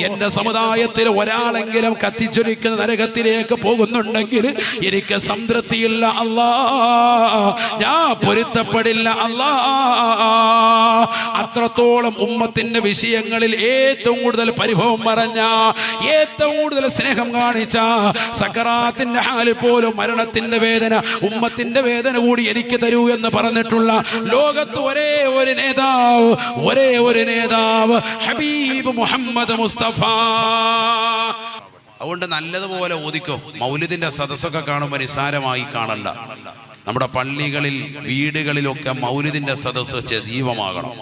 എന്റെ സമുദായത്തിൽ ഒരാളെങ്കിലും കത്തിച്ചൊലിക്കുന്ന നരകത്തിലേക്ക് പോകുന്നുണ്ടെങ്കിൽ എനിക്ക് സംതൃപ്തിയില്ല അല്ലാ, ഞാൻ പൊരുത്തപ്പെടില്ല അല്ലാ. അത്രത്തോളം ഉമ്മത്തിന്റെ വിഷയങ്ങളിൽ ഏറ്റവും കൂടുതൽ പരിഭവം പറഞ്ഞ, ഏറ്റവും കൂടുതൽ സ്നേഹം കാണിച്ച, സക്കറാത്തിന്റെ ഹാലിൽ പോലും മരണത്തിന്റെ വേദന, ഉമ്മത്തിന്റെ വേദന കൂടി എനിക്ക് തരൂ എന്ന് പറഞ്ഞിട്ടുള്ള ലോകത്ത് ഒരേ ഒരു നേതാവ് ഹബീബ് മുഹമ്മദ് മുസ്തഫ. അതുകൊണ്ട് നല്ലതുപോലെ ഓദിക്കോ. മൗലിദിന്റെ സദസ്സൊക്കെ കാണുമ്പോൾ നിസാരമായി കാണണ്ട. നമ്മുടെ പള്ളികളിൽ വീടുകളിലൊക്കെ മൗലിദിന്റെ സദസ്സ് സജീവമാകണം.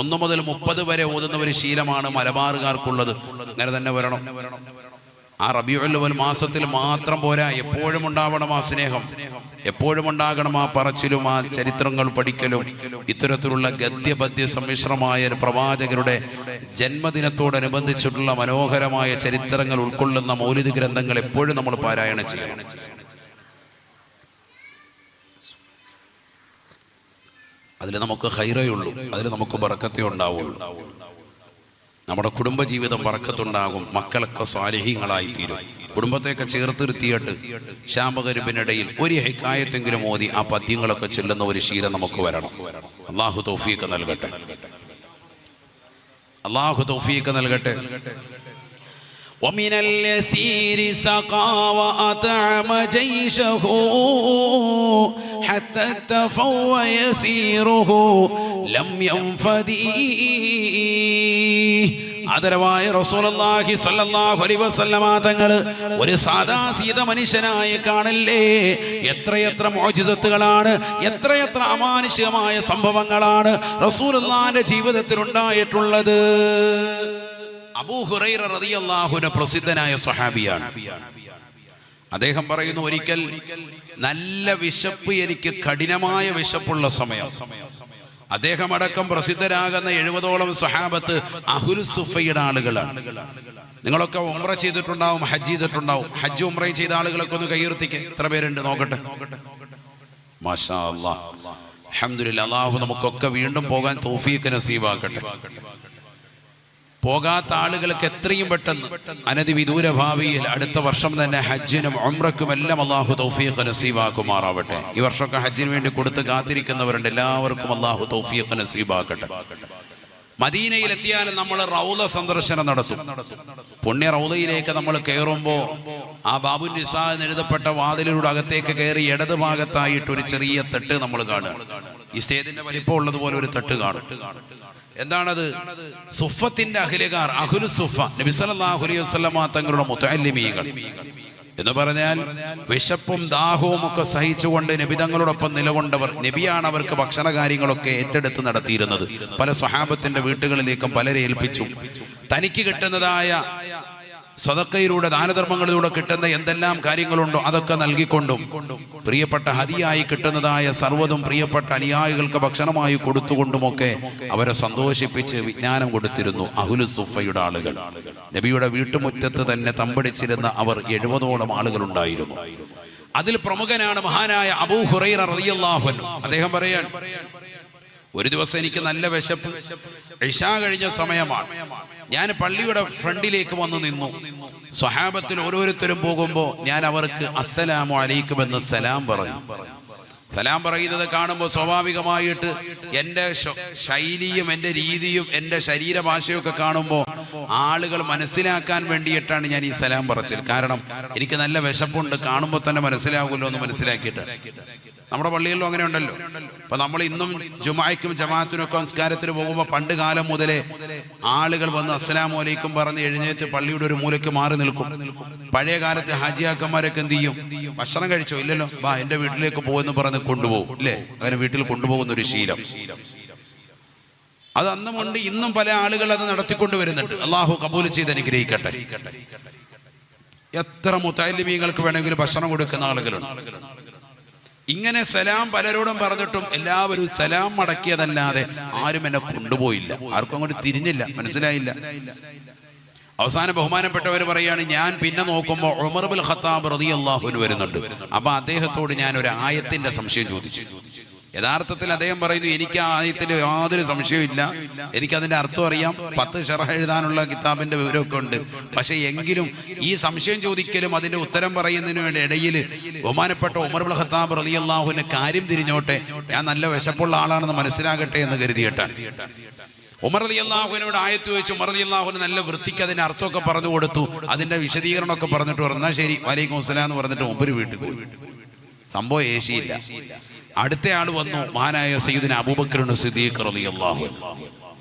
1 മുതൽ 30 വരെ ഓതുന്ന ഒരു ശീലമാണ് മലബാറുകാർക്കുള്ളത്. അങ്ങനെ തന്നെ വരണം. ആ റബീഉൽ അവ്വൽ മാസത്തിൽ മാത്രം പോരാ, എപ്പോഴും ഉണ്ടാവണം ആ സ്നേഹം, എപ്പോഴും ഉണ്ടാകണം ആ പറച്ചിലും ആ ചരിത്രങ്ങൾ പഠിക്കലും. ഇത്തരത്തിലുള്ള ഗദ്യപദ്യ സമ്മിശ്രമായ പ്രവാചകരുടെ ജന്മദിനത്തോടനുബന്ധിച്ചിട്ടുള്ള മനോഹരമായ ചരിത്രങ്ങൾ ഉൾക്കൊള്ളുന്ന മൗലിദ് ഗ്രന്ഥങ്ങൾ എപ്പോഴും നമ്മൾ പാരായണം ചെയ്യണം. അതിൽ നമുക്ക് ഖൈറേ ഉള്ളൂ, അതിൽ നമുക്ക് ബറക്കത്തേ ഉണ്ടാവുള്ളൂ. നമ്മുടെ കുടുംബജീവിതം ബറക്കത്തുണ്ടാകും, മക്കളൊക്കെ സ്വാലിഹീങ്ങളായി തീരും. കുടുംബത്തെയൊക്കെ ചേർത്തിരുത്തിയിട്ട് ശാമകരിബിനിടയിൽ ഒരു ഹിക്കായത്തെങ്കിലും ഓതി ആ പദ്യങ്ങളൊക്കെ ചൊല്ലുന്ന ഒരു ശീലം നമുക്ക് വരണം. അല്ലാഹു തൗഫീഖ് നൽകട്ടെ, അല്ലാഹു തൗഫീഖ് നൽകട്ടെ. ومن اليسير سقى وأطعم جيشه حتى اكتفوا يسيره لم ينفدي. ആദരവായ റസൂലുള്ളാഹി സ്വല്ലല്ലാഹു അലൈഹി വസല്ലമ തങ്ങൾ ഒരു സാദാസീത മനുഷ്യനായി കാണല്ലേ. എത്രയെത്ര മുഅ്ജിസത്തുകളാണ്, എത്രയെത്ര അമാനുഷികമായ സംഭവങ്ങളാണ് റസൂലുള്ളാഹിന്റെ ജീവിതത്തിൽ ഉണ്ടായിട്ടുള്ളത്. അബൂ ഹുറൈറ റളിയല്ലാഹു അൻഹു പ്രസിദ്ധനായ സ്വഹാബിയാണ്. അദ്ദേഹം പറയുന്നു, ഒരിക്കൽ നല്ല വിശപ്പ്, എനിക്ക് കഠിനമായ വിശപ്പുള്ള സമയം, അദ്ദേഹം അടക്കം പ്രസിദ്ധരാകുന്ന 70ഓളം സ്വഹാബത്ത് അഹ്ലു സുഫയുടെ ആളുകളാണ്. നിങ്ങളൊക്കെ ഉംറ ചെയ്തിട്ടുണ്ടാവും, ഹജ്ജ് ചെയ്തിട്ടുണ്ടാവും. ഹജ്ജ് ഉംറയും ചെയ്ത ആളുകളൊക്കെ ഒന്ന് കൈയുയർത്തിക്ക്. എത്ര പേരുണ്ട് നോക്കട്ടെ. മാഷാ അല്ലാഹ്, അൽഹംദുലില്ലാഹ്. അല്ലാഹു നമുക്കൊക്കെ വീണ്ടും പോകാൻ തൗഫീഖ് നസീബാക്കട്ടെ. പോകാത്ത ആളുകൾക്ക് എത്രയും പെട്ടെന്ന് അനധിവിദൂര ഭാവിയിൽ അടുത്ത വർഷം തന്നെ ഹജ്ജിനും ഉംറയ്ക്കും എല്ലാം അല്ലാഹു തൗഫീഖ് നസീബാക്കുമാറാവട്ടെ. ഈ വർഷമൊക്കെ ഹജ്ജിന് വേണ്ടി കൊടുത്ത് കാത്തിരിക്കുന്നവരുണ്ട്, എല്ലാവർക്കും അല്ലാഹു തൗഫീഖ് നസീബാക്കട്ടെ. മദീനയിലെത്തിയാലും നമ്മൾ റൗള സന്ദർശനം നടത്തും. പുണ്യ റൗളയിലേക്ക് നമ്മൾ കയറുമ്പോൾ ആ ബാബു നിസാ എന്നെഴുതപ്പെട്ട വാതിലിലൂടെ അകത്തേക്ക് കയറി ഇടത് ഭാഗത്തായിട്ട് ഒരു ചെറിയ തട്ട് നമ്മൾ കാണും. ഈ സ്റ്റേജിന്റെ വലിപ്പം ഉള്ളതുപോലെ ഒരു തട്ട് കാണും. എന്താണത്? സുഫത്തിന്റെ അഖിലുകാർ, അഹ്ലു സുഫ, നബി സല്ലല്ലാഹു അലൈഹി വസല്ലമ തങ്ങളുടെ മുതഅല്ലിമീങ്ങൾ എന്ന് പറഞ്ഞാൽ വിശപ്പും ദാഹവും ഒക്കെ സഹിച്ചുകൊണ്ട് നബി തങ്ങളോടൊപ്പം നിലകൊണ്ടവർ. നബിയാണ് അവർക്ക് ഭക്ഷണ കാര്യങ്ങളൊക്കെ ഏറ്റെടുത്ത് നടത്തിയിരുന്നത്. പല സ്വഹാബത്തിന്റെ വീട്ടുകളിലേക്കും പലരെ ഏൽപ്പിച്ചു. തനിക്ക് കിട്ടുന്നതായ സദഖയിലൂടെ, ദാനധർമ്മങ്ങളിലൂടെ കിട്ടുന്ന എന്തെല്ലാം കാര്യങ്ങളുണ്ടോ അതൊക്കെ നൽകിക്കൊണ്ടും പ്രിയപ്പെട്ട ഹദിയായി കിട്ടുന്നതായ സർവ്വതും പ്രിയപ്പെട്ട അനുയായികൾക്ക് ഭക്ഷണമായി കൊടുത്തുകൊണ്ടുമൊക്കെ അവരെ സന്തോഷിപ്പിച്ച് വിജ്ഞാനം കൊടുത്തിരുന്നു അഹ്ലു സുഫയുടെ ആളുകൾ. നബിയുടെ വീട്ടുമുറ്റത്ത് തന്നെ തമ്പടിച്ചിരുന്ന അവർ 70ഓളം ആളുകൾ ഉണ്ടായിരുന്നു. അതിൽ പ്രമുഖനാണ് മഹാനായ അബൂ ഹുറൈറ റളിയല്ലാഹു അൻഹു. അദ്ദേഹം പറയാൻ, ഒരു ദിവസം എനിക്ക് നല്ല വിശപ്പ്, ഇശാ കഴിഞ്ഞ സമയമാണ്. ഞാൻ പള്ളിയുടെ ഫ്രണ്ടിലേക്ക് വന്നു നിന്നു. സ്വഹാബത്തിൽ ഓരോരുത്തരും പോകുമ്പോൾ ഞാൻ അവർക്ക് അസ്സലാമു അലൈക്കും എന്ന് സലാം പറഞ്ഞു. സലാം പറയുന്നത് കാണുമ്പോൾ സ്വാഭാവികമായിട്ട് എൻ്റെ ശൈലിയും എൻ്റെ രീതിയും എൻ്റെ ശരീരഭാഷയൊക്കെ കാണുമ്പോൾ ആളുകൾ മനസ്സിലാക്കാൻ വേണ്ടിയിട്ടാണ് ഞാൻ ഈ സലാം പറച്ചിൽ. കാരണം എനിക്ക് നല്ല വിശപ്പുണ്ട്, കാണുമ്പോൾ തന്നെ മനസ്സിലാകുമല്ലോ എന്ന് മനസ്സിലാക്കിയിട്ട്. നമ്മുടെ പള്ളികളിലും അങ്ങനെ ഉണ്ടല്ലോ. അപ്പൊ നമ്മൾ ഇന്നും ജുമായ്ക്കും ജമാഅത്തിനും ഒക്കെ സംസ്കാരത്തിന് പോകുമ്പോൾ പണ്ട് കാലം മുതലേ ആളുകൾ വന്ന് അസ്സലാമു അലൈക്കും പറഞ്ഞ് എഴുന്നേറ്റ് പള്ളിയുടെ ഒരു മൂലയ്ക്ക് മാറി നിൽക്കും. പഴയ കാലത്തെ ഹാജിയാക്കന്മാരൊക്കെ എന്ത് ചെയ്യും? ഭക്ഷണം കഴിച്ചോ? ഇല്ലല്ലോ, വാ എന്റെ വീട്ടിലേക്ക് പോകുമെന്ന് പറഞ്ഞ് കൊണ്ടുപോകും, അല്ലേ? അങ്ങനെ വീട്ടിൽ കൊണ്ടുപോകുന്ന ഒരു ശീലം അത് അന്നുമുണ്ട്, ഇന്നും പല ആളുകൾ അത് നടത്തിക്കൊണ്ട് വരുന്നുണ്ട്. അള്ളാഹു കബൂൽ ചെയ്ത് അനുഗ്രഹിക്കട്ടെ. എത്ര മുതഅല്ലിമീങ്ങൾക്ക് വേണമെങ്കിലും ഭക്ഷണം കൊടുക്കുന്ന ആളുകളുണ്ട്. ഇങ്ങനെ സലാം പലരോടും പറഞ്ഞിട്ടും എല്ലാവരും സലാം മടക്കിയതല്ലാതെ ആരും എന്നെ കൊണ്ടുപോയില്ല. ആർക്കും അങ്ങോട്ട് തിരിഞ്ഞില്ല, മനസ്സിലായില്ല. അവസാനം ബഹുമാനപ്പെട്ടവർ പറയാണ്, ഞാൻ പിന്നെ നോക്കുമ്പോൾ ഉമർ ഇബ്നുൽ ഖത്താബ് റളിയല്ലാഹു അൻഹു വരുന്നുണ്ട്. അപ്പൊ അദ്ദേഹത്തോട് ഞാൻ ഒരു ആയത്തിന്റെ സംശയം ചോദിച്ചു. യഥാർത്ഥത്തിൽ അദ്ദേഹം പറയുന്നു, എനിക്ക് ആ ആയത്തിന്റെ യാതൊരു സംശയവും ഇല്ല, എനിക്കതിന്റെ അർത്ഥം അറിയാം, 10 ഷറഹ് എഴുതാനുള്ള കിതാബിന്റെ വിവരമൊക്കെ ഉണ്ട്. പക്ഷെ എങ്കിലും ഈ സംശയം ചോദിക്കലും അതിന്റെ ഉത്തരം പറയുന്നതിന് ഇടയിൽ ബഹുമാനപ്പെട്ട ഉമർ ഇബ്നുൽ ഖത്താബ് റളിയല്ലാഹു അൻഹു കാര്യം തിരിഞ്ഞോട്ടെ, ഞാൻ നല്ല വിശപ്പുള്ള ആളാണെന്ന് മനസ്സിലാകട്ടെ എന്ന് കരുതിയിട്ടാണ്. ഉമർ റളിയല്ലാഹു അൻഹുവിനോട് ആയത്ത് ചോദിച്ചു. ഉമർ റളിയല്ലാഹു അൻഹു നല്ല വൃത്തിക്ക് അതിന്റെ അർത്ഥമൊക്കെ പറഞ്ഞു കൊടുത്തു, അതിന്റെ വിശദീകരണമൊക്കെ പറഞ്ഞിട്ട് പറഞ്ഞു, എന്നാ ശരി വലൈക്കും അസ്സലാം എന്ന് പറഞ്ഞിട്ട് മൂപ്പര് വീട്ടിൽ പോയി. സംഭവം ഏശിയില്ല. അടുത്ത ആൾ വന്നു, മഹാനായ സയ്യിദുനാ അബൂബക്കർ സിദ്ദീഖ് റളിയല്ലാഹു അൻഹു.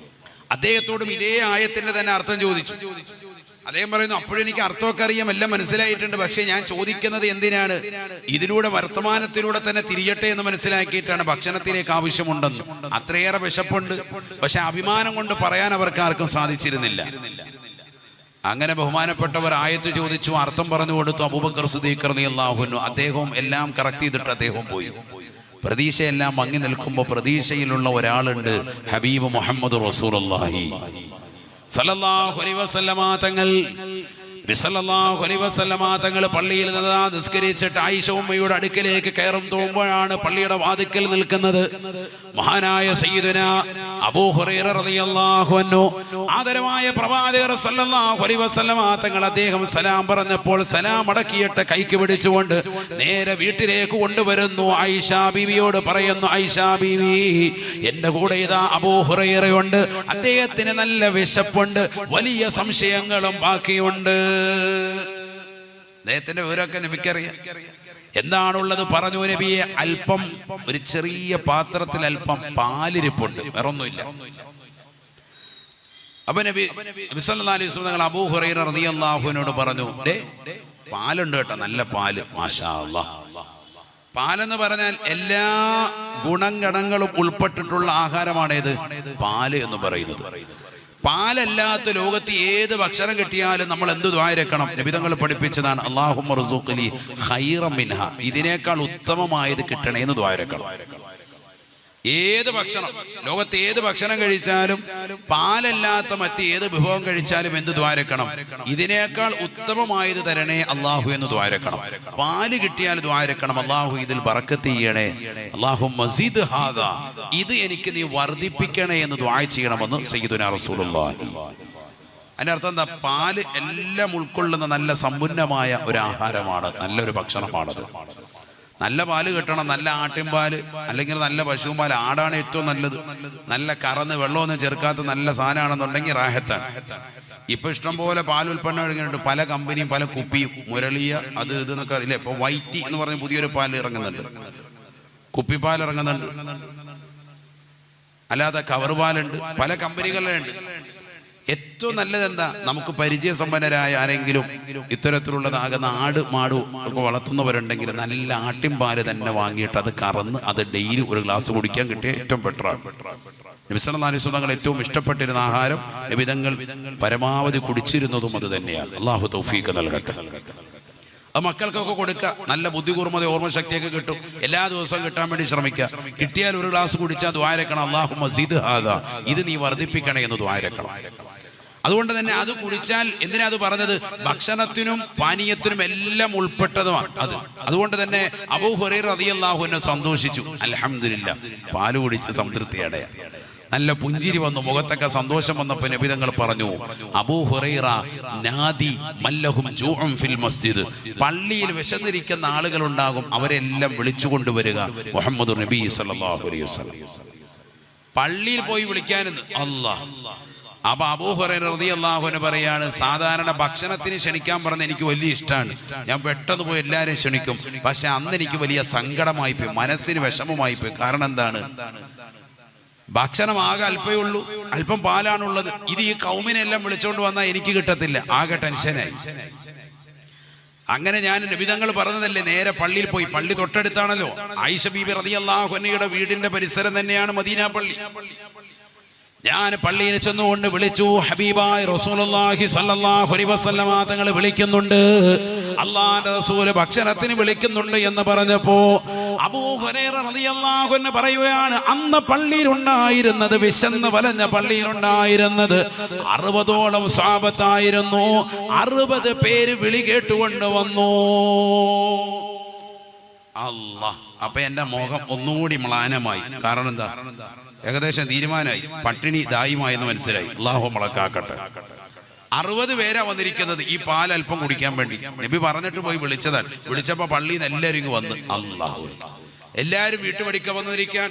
അദ്ദേഹത്തോടും ഇതേ ആയത്തിന്റെ തന്നെ അർത്ഥം ചോദിച്ചു. അദ്ദേഹം പറയുന്നു, അപ്പോഴെനിക്ക് അർത്ഥമൊക്കെ അറിയാം, എല്ലാം മനസ്സിലായിട്ടുണ്ട്, പക്ഷെ ഞാൻ ചോദിക്കുന്നത് എന്തിനാണ്, ഇതിലൂടെ വർത്തമാനത്തിലൂടെ തന്നെ തിരിയട്ടെ എന്ന് മനസ്സിലാക്കിയിട്ടാണ്. ഭക്ഷണത്തിലേക്ക് ആവശ്യമുണ്ടെന്ന്, അത്രയേറെ വിശപ്പുണ്ട്, പക്ഷെ അഭിമാനം കൊണ്ട് പറയാൻ അവർക്ക് ആർക്കും സാധിച്ചിരുന്നില്ല. അങ്ങനെ ബഹുമാനപ്പെട്ടവർ ആയത്ത് ചോദിച്ചു, അർത്ഥം പറഞ്ഞു കൊടുത്തു. അബൂബക്കർ സിദ്ദീഖ് റളിയല്ലാഹു അൻഹു അദ്ദേഹവും എല്ലാം കറക്റ്റ് ചെയ്തിട്ട് അദ്ദേഹം പോയി. പ്രതീക്ഷയെല്ലാം മങ്ങി നിൽക്കുമ്പോൾ പ്രതീക്ഷയിലുള്ള ഒരാളുണ്ട്, ഹബീബ് മുഹമ്മദ് റസൂലുള്ളാഹി സല്ലല്ലാഹു അലൈഹി വസല്ലമ തങ്ങൾ. തങ്ങൾ പള്ളിയിൽ നിന്ന് നിസ്കരിച്ചിട്ട് ആയിഷ ഉമ്മയുടെ അടുക്കലേക്ക് കയറും തോന്നുമ്പോഴാണ് പള്ളിയുടെ വാതിക്കൽ നിൽക്കുന്നത് മഹാനായ സയ്യിദുനാ അബൂ ഹുറൈറ റളിയല്ലാഹു അൻഹു. ആദരവായ പ്രവാചകർ സല്ലല്ലാഹു അലൈഹി വസല്ലമ തങ്ങൾ അദ്ദേഹം സലാം പറഞ്ഞപ്പോൾ സലാം അടക്കിയിട്ട് കൈക്ക് പിടിച്ചുകൊണ്ട് നേരെ വീട്ടിലേക്ക് കൊണ്ടുവരുന്നു. ആയിഷ ബീവിയോട് പറയുന്നു, ആയിഷ ബീവി, എന്റെ കൂടെ ഇതാ അബൂ ഹുറൈറയുണ്ട്, അദ്ദേഹത്തിന് നല്ല വിശപ്പുണ്ട്, വലിയ സംശയങ്ങളും ബാക്കിയുണ്ട്. അദ്ദേഹത്തിന്റെ വിവരമൊക്കെ നബിക്കറിയാം. എന്താണുള്ളത് പറഞ്ഞു നബിയെ. അല്പം ഒരു ചെറിയ പാത്രത്തിൽ അല്പം പാലിരിപ്പുണ്ട്, വേറൊന്നുമില്ല. അപ്പൊ നബി സല്ലല്ലാഹു അലൈഹി വസല്ലം തങ്ങൾ അബൂ ഹുറൈറ റളിയല്ലാഹു അൻഹുവിനോട് പറഞ്ഞു, പാലുണ്ട് കേട്ടോ, നല്ല പാല്, മാഷാ അല്ലാഹ്. പാലെന്ന് പറഞ്ഞാൽ എല്ലാ ഗുണഗണങ്ങളും ഉൾപ്പെട്ടിട്ടുള്ള ആഹാരമാണേത് പാല് എന്ന് പറയുന്നത്. പാലല്ലാത്ത ലോകത്ത് ഏത് ഭക്ഷണം കിട്ടിയാലും നമ്മൾ എന്ത് ദ്വാരക്കണം? നബിതങ്ങൾ പഠിപ്പിച്ചതാണ്, അല്ലാഹുമ്മ റുസുഖ്നി ഖൈറൻ മിൻഹ, ഇതിനേക്കാൾ ഉത്തമമായത് കിട്ടണേ എന്ന് ദ്വാരക്കണം. ഏത് ഭക്ഷണം, ലോകത്ത് ഏത് ഭക്ഷണം കഴിച്ചാലും പാലല്ലാത്ത മറ്റ് ഏത് വിഭവം കഴിച്ചാലും എന്ത് ദ്വാരക്കണം? ഇതിനേക്കാൾ ഉത്തമമായത് തരണേ അള്ളാഹു എന്ന് ദ്വാരക്കണം. പാല് കിട്ടിയാൽ ദ്വാരക്കണം, അള്ളാഹു ഇതിൽ ബറക്കത്ത് ചെയ്യണേ, അല്ലാഹുമ്മ സിദ് ഹാദാ, ഇത് എനിക്ക് നീ വർദ്ധിപ്പിക്കണേ എന്ന് ദുആ ചെയ്യണമെന്ന് സയ്യിദുനാ റസൂലുള്ളാഹി. അതിന്റെ അർത്ഥം എന്താ? പാല് എല്ലാം ഉൾക്കൊള്ളുന്ന നല്ല സമ്പന്നമായ ഒരു ആഹാരമാണ്, നല്ലൊരു ഭക്ഷണമാണത്. നല്ല പാല് കിട്ടണം, നല്ല ആട്ടിൻപാല് അല്ലെങ്കിൽ നല്ല പശുവും പാല്. ആടാണ് ഏറ്റവും നല്ലത്. നല്ല കറന്ന് വെള്ളമൊന്നും ചേർക്കാത്ത നല്ല സാധനമാണെന്നുണ്ടെങ്കിൽ റാഹത്താണ്. ഇപ്പൊ ഇഷ്ടം പോലെ പാൽ ഉൽപ്പന്നം ഇറങ്ങിയിട്ടുണ്ട്, പല കമ്പനിയും പല കുപ്പിയും, മുരളിയ അത് ഇത് എന്നൊക്കെ അറിയില്ലേ. ഇപ്പൊ വൈറ്റി എന്ന് പറഞ്ഞ പുതിയൊരു പാല് ഇറങ്ങുന്നുണ്ട്, കുപ്പിപ്പാൽ ഇറങ്ങുന്നുണ്ട്, അല്ലാതെ കവർ പാലുണ്ട്, പല കമ്പനികളിലുണ്ട്. ഏറ്റവും നല്ലത് എന്താ? നമുക്ക് പരിചയസമ്പന്നരായ ആരെങ്കിലും ഇത്തരത്തിലുള്ളതാകുന്ന ആട് മാട് ഒക്കെ വളർത്തുന്നവരുണ്ടെങ്കിൽ നല്ല ആട്ടിൻപാല് തന്നെ വാങ്ങിയിട്ട് അത് കറന്ന് അത് ഡെയിലി ഒരു ഗ്ലാസ് കുടിക്കാൻ കിട്ടിയ ഏറ്റവും ബെറ്ററാണ്. നബി സല്ലല്ലാഹു അലൈഹി വസല്ലം തങ്ങൾ ഏറ്റവും ഇഷ്ടപ്പെട്ടിരുന്ന ആഹാരം, നബിതങ്ങൾ പരമാവധി കുടിച്ചിരുന്നതും അത് തന്നെയാണ്. അല്ലാഹു തൗഫീഖ് നൽകട്ടെ. അത് മക്കൾക്കൊക്കെ കൊടുക്കുക, നല്ല ബുദ്ധി കൂർമ്മത ഓർമ്മശക്തിയൊക്കെ കിട്ടും. എല്ലാ ദിവസവും കിട്ടാൻ വേണ്ടി ശ്രമിക്കുക. കിട്ടിയാൽ ഒരു ഗ്ലാസ് കുടിച്ചാൽ ദ്വാരക്കണം, അല്ലാഹുമ്മ സിദ് ഹാദാ, ഇത് നീ വർദ്ധിപ്പിക്കണേ എന്ന് ദ്വാരക്കണം. അതുകൊണ്ട് തന്നെ അത് കുടിച്ചാൽ, എന്തിനാ അത് പറഞ്ഞത്? ഭക്ഷണത്തിനും പാനീയത്തിനും എല്ലാം ഉൾപ്പെട്ടതുമാണ് അത്. അതുകൊണ്ട് തന്നെ അബൂ ഹുറൈറ റളിയല്ലാഹു അൻഹു സന്തോഷിച്ചു. അൽഹംദുലില്ലാ, പാല് കുടിച്ച് സംതൃപ്തിയടയ, നല്ല പുഞ്ചിരി വന്നു, മുഖത്തൊക്കെ സന്തോഷം വന്നപ്പോൾ നബി തങ്ങൾ പറഞ്ഞു, അബൂ ഹുറൈറ നാദി മല്ലഹും ജൂഉൻ ഫിൽ മസ്ജിദ്, പള്ളിയിൽ വിശന്നിരിക്കുന്ന ആളുകൾ ഉണ്ടാകും, അവരെല്ലാം വിളിച്ചു കൊണ്ടുവരിക മുഹമ്മദ് നബി സല്ലല്ലാഹു അലൈഹി വസല്ലം. പള്ളിയിൽ പോയി വിളിക്കാനെന്ന് അല്ലാഹ്. അപ്പൊ അബൂ ഹുറൈറ റളിയല്ലാഹു അൻഹു പറയാണ്, സാധാരണ ഭക്ഷണത്തിന് ക്ഷണിക്കാൻ പറഞ്ഞ എനിക്ക് വലിയ ഇഷ്ടമാണ്, ഞാൻ പെട്ടെന്ന് പോയി എല്ലാവരെയും ക്ഷണിക്കും. പക്ഷെ അന്ന് എനിക്ക് വലിയ സങ്കടമായി പോയി, മനസ്സിന് വിഷമമായി പോയി. കാരണം എന്താണ്? ഭക്ഷണം ആകെ അല്പേ ഉള്ളൂ, അല്പം പാലാണുള്ളത്. ഇത് ഈ കൗമിനെല്ലാം വിളിച്ചോണ്ട് വന്നാൽ എനിക്ക് കിട്ടത്തില്ല, ആകെ ടെൻഷനായി. അങ്ങനെ ഞാൻ നബിതങ്ങൾ പറഞ്ഞതല്ലേ, നേരെ പള്ളിയിൽ പോയി. പള്ളി തൊട്ടടുത്താണല്ലോ. ആയിഷ ബീബി റളിയല്ലാഹു അൻഹയുടെ വീടിന്റെ പരിസരം തന്നെയാണ് മദീന പള്ളി. ഞാൻ പള്ളിയിൽ ചെന്നുകൊണ്ട് വിളിച്ചു, ഹബീബായ റസൂലുള്ളാഹി സ്വല്ലല്ലാഹു അലൈഹി വസല്ലം തങ്ങൾ വിളിക്കുന്നുണ്ട്, അല്ലാഹുവിന്റെ റസൂൽ ഭക്ഷണത്തിന് വിളിക്കുന്നുണ്ട് എന്ന് പറഞ്ഞപ്പോ അബൂ ഹുറൈറ റളിയല്ലാഹു അൻഹു പറയുകയാണ്, അന്ന് പള്ളിയിലുണ്ടായിരുന്നത്, വിശന്ന് വലഞ്ഞ പള്ളിയിലുണ്ടായിരുന്നത് 60ഓളം സ്വഹാബത്തായിരുന്നു. 60 പേര് വിളി കേട്ടുകൊണ്ട് വന്നു. അല്ലാഹ്. അപ്പൊ എന്റെ മുഖം ഒന്നുകൂടി മ്ലാനമായി. കാരണം എന്താ? ഏകദേശം തീരുമാനമായി, പട്ടിണി ദായിമായെന്ന് മനസ്സിലായി. അല്ലാഹു മുളക്കാക്കട്ടെ. 60 പേരാ വന്നിരിക്കുന്നത് ഈ പാൽ അല്പം കുടിക്കാൻ വേണ്ടി. നബി പറഞ്ഞിട്ട് പോയി വിളിച്ചതാണ്. വിളിച്ചപ്പോ പള്ളിയിൽ നിന്ന് എല്ലാവരും ഇങ്ങ് വന്ന്. അല്ലാഹു, എല്ലാവരും വീട്ടുപടിക്ക വന്നിരിക്കാൻ.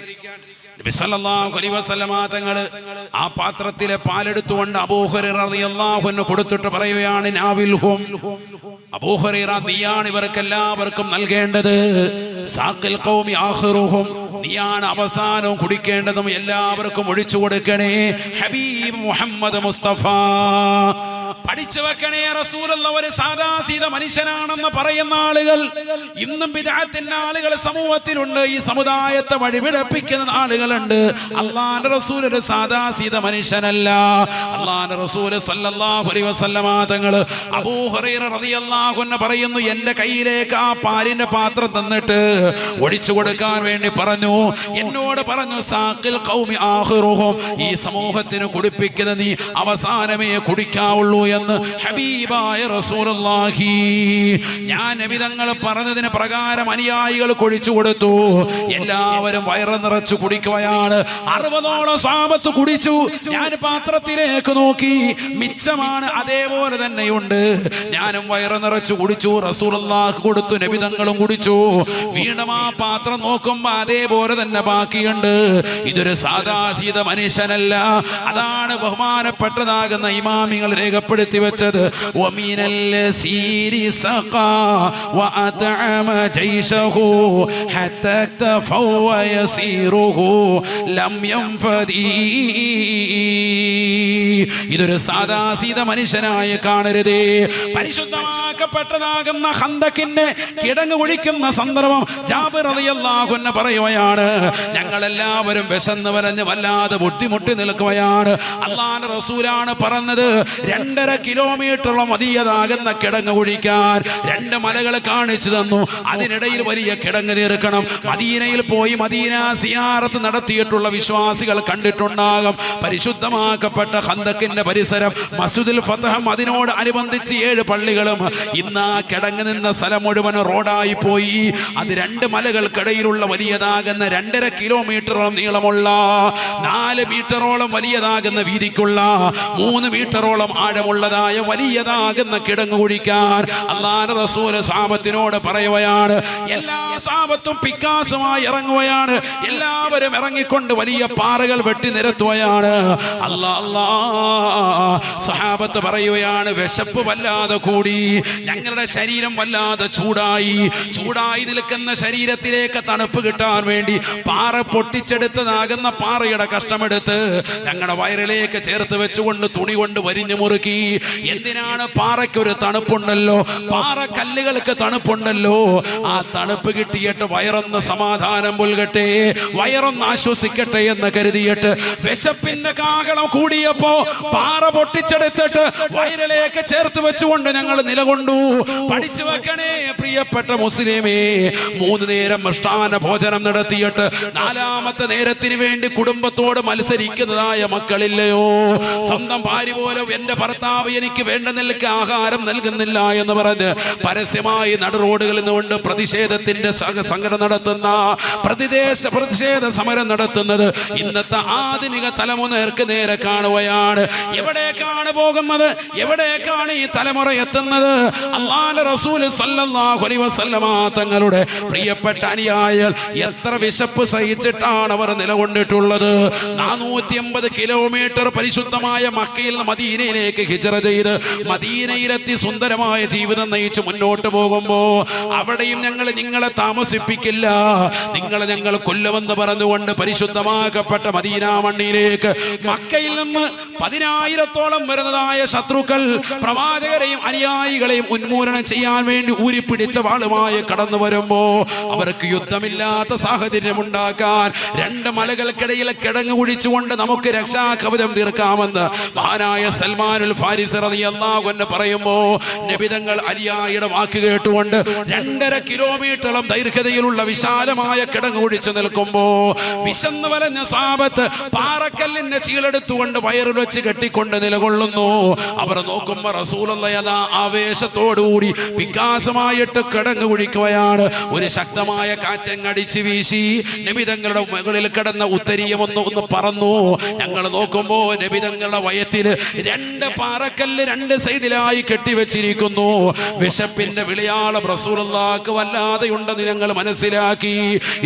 നബി സല്ലല്ലാഹു അലൈഹി വസല്ലമ തങ്ങള് ആ പാത്രത്തിലെ പാലെടുത്തുകൊണ്ട് അബൂ ഹുറൈറ റളിയല്ലാഹു അൻഹു കൊടുത്തിട്ട് പറയുകയാണ്, നാവിൽഹും, അബൂ ഹുറൈറ, നീയാണ് ഇവർക്കെല്ലാവർക്കും നൽകേണ്ടത്. സാഖിൽ ഖൗമി ആഖിറുഹും, നീയാണ് അവസാനവും കുടിക്കേണ്ടതും, എല്ലാവർക്കും ഒഴിച്ചു കൊടുക്കണേ. ഹബീബ് മുഹമ്മദ് മുസ്തഫ, പഠിച്ചു വെക്കണേ. റസൂലുള്ളാഹി ഒരു സാദാസീത മനുഷ്യനാണെന്ന് പറയുന്ന ആളുകൾ ഇന്നും ബിദ്അത്തിന്റെ ആളുകൾ സമൂഹത്തിലുണ്ട്. ഈ സമുദായത്തെ വഴിപിഴപ്പിക്കുന്ന ആളുകളുണ്ട്. അല്ലാഹുവിന്റെ റസൂൽ ഒരു സാദാസീത മനുഷ്യനല്ല. അല്ലാഹുവിന്റെ റസൂൽ സല്ലല്ലാഹു അലൈഹി വസല്ലമ തങ്ങൾ അബൂ ഹുറൈറ റളിയല്ലാഹു അൻഹു പറയുന്നു, എന്റെ കയ്യിലേക്ക് ആ പാലിന്റെ പാത്രം തന്നിട്ട് ഒഴിച്ചു കൊടുക്കാൻ വേണ്ടി പറഞ്ഞു. എന്നോട് പറഞ്ഞു, സാഖിൽ ഖൗമി ആഖിറുഹും, ഈ സമൂഹത്തിന് കുടിപ്പിക്കുന്ന നീ അവസാനമേ കുടിക്കാവുള്ളൂ എന്ന് ഹബീബായ റസൂലുള്ളാഹി. ഞാൻ നബി തങ്ങൾ പറഞ്ഞതിന് പ്രകാരം അനുയായികൾ കൊഴിച്ചു കൊടുത്തു. എല്ലാവരും വയറ് നിറച്ചു കുടിക്കുകയാണ്. 60ഓളം സ്വഹാബത്ത് കുടിച്ചു. ഞാൻ പാത്രത്തിലേക്ക് നോക്കി, മിച്ചമാണ്, അതേപോലെ തന്നെയുണ്ട്. ഞാനും വയറ് നിറച്ചു കുടിച്ചു. റസൂലുള്ളാഹി കൊടുത്തു, നബി തങ്ങളും കുടിച്ചു. വീണ്ടും ആ പാത്രം നോക്കുമ്പോ അതേപോലെ തന്നെ ബാക്കിയുണ്ട്. ഇതൊരു സാദാസീത മനുഷ്യനല്ല. അതാണ് ബഹുമാനപ്പെട്ടതാകുന്ന ഇമാമികൾ രേഖപ്പെടുത്തി വെച്ചത്. വമിനൽ സീരി സഖാ വഅതഅമ ജൈശഹു ഹത്താ തഫവ യസീറുഹു ലം യൻഫദി. ഇതൊരു സാദാസീത മനുഷ്യനായി കാണരുതേ. പരിശുദ്ധമാക്കപ്പെട്ടതാകുന്ന ഖന്തക്കിന്റെ കിടങ്ങ് കുഴിക്കുന്ന സന്ദർഭം ജാബിർ റളിയല്ലാഹു അൻഹു പറയുകയാണ്, ഞങ്ങളെല്ലാവരും വിശന്ന് വലഞ്ഞ് വല്ലാതെ ബുദ്ധിമുട്ടി നിൽക്കുകയാണ്. അല്ലാഹുവിന്റെ റസൂലാണ് പറഞ്ഞത്, 2.5 കിലോമീറ്ററോളം മതിയതാകുന്ന കിടങ്ങ് കുഴിക്കാൻ 2 മലകൾ കാണിച്ചു തന്നു. അതിനിടയിൽ വലിയ കിടങ്ങ് തീർക്കണം. മദീനയിൽ പോയി മദീന സിയാറത്ത് നടത്തിയിട്ടുള്ള വിശ്വാസികൾ കണ്ടിട്ടുണ്ടാകും. പരിശുദ്ധമാക്കപ്പെട്ട ഖന്തക്കിന്റെ പരിസരം, മസ്ജിദുൽ ഫതഹും അതിനോട് അനുബന്ധിച്ച് 7 പള്ളികളും ഇന്ന് ആ കിടങ്ങ് നിന്ന സ്ഥലം മുഴുവൻ റോഡായി പോയി. അത് 2 മലകൾക്കിടയിലുള്ള വലിയതാകുന്ന 2.5 കിലോമീറ്ററോളം നീളമുള്ള, 4 മീറ്ററോളം വലിയതാകുന്ന വീതിക്കുള്ള, 3 മീറ്ററോളം ആഴമുള്ളതായ വലിയതാകുന്ന കിടങ്ങ് കുഴിക്കാൻ അല്ലാഹുവിന്റെ റസൂൽ സഹാബത്തിനോട് പറയുകയാണ്. എല്ലാ സഹാബത്തും പിക്കാസുമായി ഇറങ്ങുകയാണ്. എല്ലാവരും ഇറങ്ങിക്കൊണ്ട് വലിയ പാറകൾ വെട്ടി നിരത്തുകയാണ്. സഹാബത്ത് പറയുകയാണ്, വിശപ്പ് വല്ലാതെ കൂടി, ഞങ്ങളുടെ ശരീരം വല്ലാതെ ചൂടായി നിൽക്കുന്ന ശരീരത്തിലേക്ക് തണുപ്പ് കിട്ടാൻ വേണ്ടി പാറ പൊട്ടിച്ചെടുത്തതാകുന്ന പാറയുടെ കഷ്ണമെടുത്ത് ഞങ്ങളുടെ വയറിലേക്ക് ചേർത്ത് വെച്ചുകൊണ്ട് തുണി കൊണ്ട് വരിഞ്ഞു മുറുക്കി. എന്തിനാണ്? പാറയ്ക്കൊരു തണുപ്പുണ്ടല്ലോ, പാറ കല്ലുകൾക്ക് തണുപ്പുണ്ടല്ലോ. ആ തണുപ്പ് കിട്ടിയിട്ട് വയറൊന്ന് സമാധാനം പുൽകട്ടെ, വയറൊന്ന് ആശ്വസിക്കട്ടെ എന്ന് കരുതിയിട്ട് വിശപ്പിന്റെ കാഹളം കൂടിയപ്പോ പാറ പൊട്ടിച്ചെടുത്തിട്ട് വയറിലേക്ക് ചേർത്ത് വെച്ചുകൊണ്ട് ഞങ്ങൾ നിലകൊണ്ടു. പഠിച്ചു വെക്കണേ പ്രിയപ്പെട്ട മുസ്ലിമേ, 3 നേരം മൃഷ്ടാന ഭോജനം നടത്തിയിട്ട് 4ാമത്തെ നേരത്തിന് വേണ്ടി കുടുംബത്തോട് മത്സരിക്കുന്നതായ മക്കളില്ലയോ? സ്വന്തം ഭാര്യ പോലും എന്റെ ഭർത്താവ് എനിക്ക് വേണ്ട നിലയ്ക്ക് ആഹാരം നൽകുന്നില്ല എന്ന് പറഞ്ഞ് പരസ്യമായി നടുറോഡുകളിൽ നിന്നുകൊണ്ട് പ്രതിഷേധത്തിന്റെ സംഘടന നടത്തുന്ന, പ്രതിഷേധ സമരം നടത്തുന്നത് ഇന്നത്തെ ആധുനിക തലമുറക്ക് നേരെ കാണുകയാണ്. എവിടേക്കാണ് പോകുന്നത്? എവിടേക്കാണ് ഈ തലമുറ എത്തുന്നത്? അല്ലാഹുവിന്റെ റസൂൽ സല്ലല്ലാഹു അലൈഹി വസല്ലമ തങ്ങളുടെ പ്രിയപ്പെട്ട അനുയായികൾ എത്ര വിശപ്പ് സഹിച്ചിട്ടാണ് അവർ നിലകൊണ്ടിട്ടുള്ളത്. 480 കിലോമീറ്റർ പരിശുദ്ധമായ മക്കയിൽ നിന്ന് മദീനയിലേക്ക് ഹിജ്റ ചെയ്ത് മദീനയിലെത്തി സുന്ദരമായ ജീവിതം നയിച്ച് മുന്നോട്ട് പോകുമ്പോ അവിടെയും നിങ്ങളെ താമസിപ്പിക്കില്ല, ഞങ്ങൾ കൊല്ലുമെന്ന് പറഞ്ഞുകൊണ്ട് പരിശുദ്ധമാക്കപ്പെട്ട മദീന മണ്ണിലേക്ക് മക്കയിൽ നിന്ന് 10,000-ഓളം വരുന്നതായ ശത്രുക്കൾ പ്രവാചകരെയും അനുയായികളെയും ഉന്മൂലനം ചെയ്യാൻ വേണ്ടി ഊരിപ്പിടിച്ച വാളുമായി കടന്നു വരുമ്പോ അവർക്ക് യുദ്ധമില്ലാത്ത സാഹചര്യം ഉണ്ടാക്കാൻ 2 മലകൾക്കിടയിൽ കിടങ്ങ് കുഴിച്ചുകൊണ്ട് നമുക്ക് രക്ഷാകവചം തീർക്കാമെന്ന് മഹാനായ സൽമാനുൽ ഫാരിസ് റളിയല്ലാഹു അൻഹു പറയുമ്പോ നബി തങ്ങൾ അലിയായുടെ വാക്ക് കേട്ടുകൊണ്ട് 2.5 കിലോമീറ്ററോളം ദൈർഘ്യതയിലുള്ള വിശാലമായ കിടങ്ങ് കുഴിച്ചു നിൽക്കുമ്പോ വിശന്ന് വലഞ്ഞ സ്വഹാബത്ത് പാറക്കല്ലിന്റെ ചീലെടുത്തുകൊണ്ട് വയറിൽ വെച്ച് കെട്ടിക്കൊണ്ട് നിലകൊള്ളുന്നു. അവർ നോക്കുമ്പോ റസൂലുള്ളാഹി അതാ ആവേശത്തോടുകൂടി വികാസമായിട്ട് കിടങ്ങ് കുഴിക്കുകയാണ്. ഒരു ശക്തമായ കാറ്റങ്ങടിച്ച് വീശി നബി തങ്ങളുടെ മുകളിൽ കിടന്ന ഉത്തരീയം ഒന്ന് പറന്നു. ഞങ്ങൾ നോക്കുമ്പോ നബി തങ്ങളുടെ വയറ്റില് 2 പാറക്കല്ല് 2 സൈഡിലായി കെട്ടിവെച്ചിരിക്കുന്നു. വിശപ്പിന്റെ വിളിയാളം റസൂലുള്ളാഹിക്ക് വല്ലാതെ ഉണ്ടെന്ന് ഞങ്ങൾ മനസ്സിലാക്കി.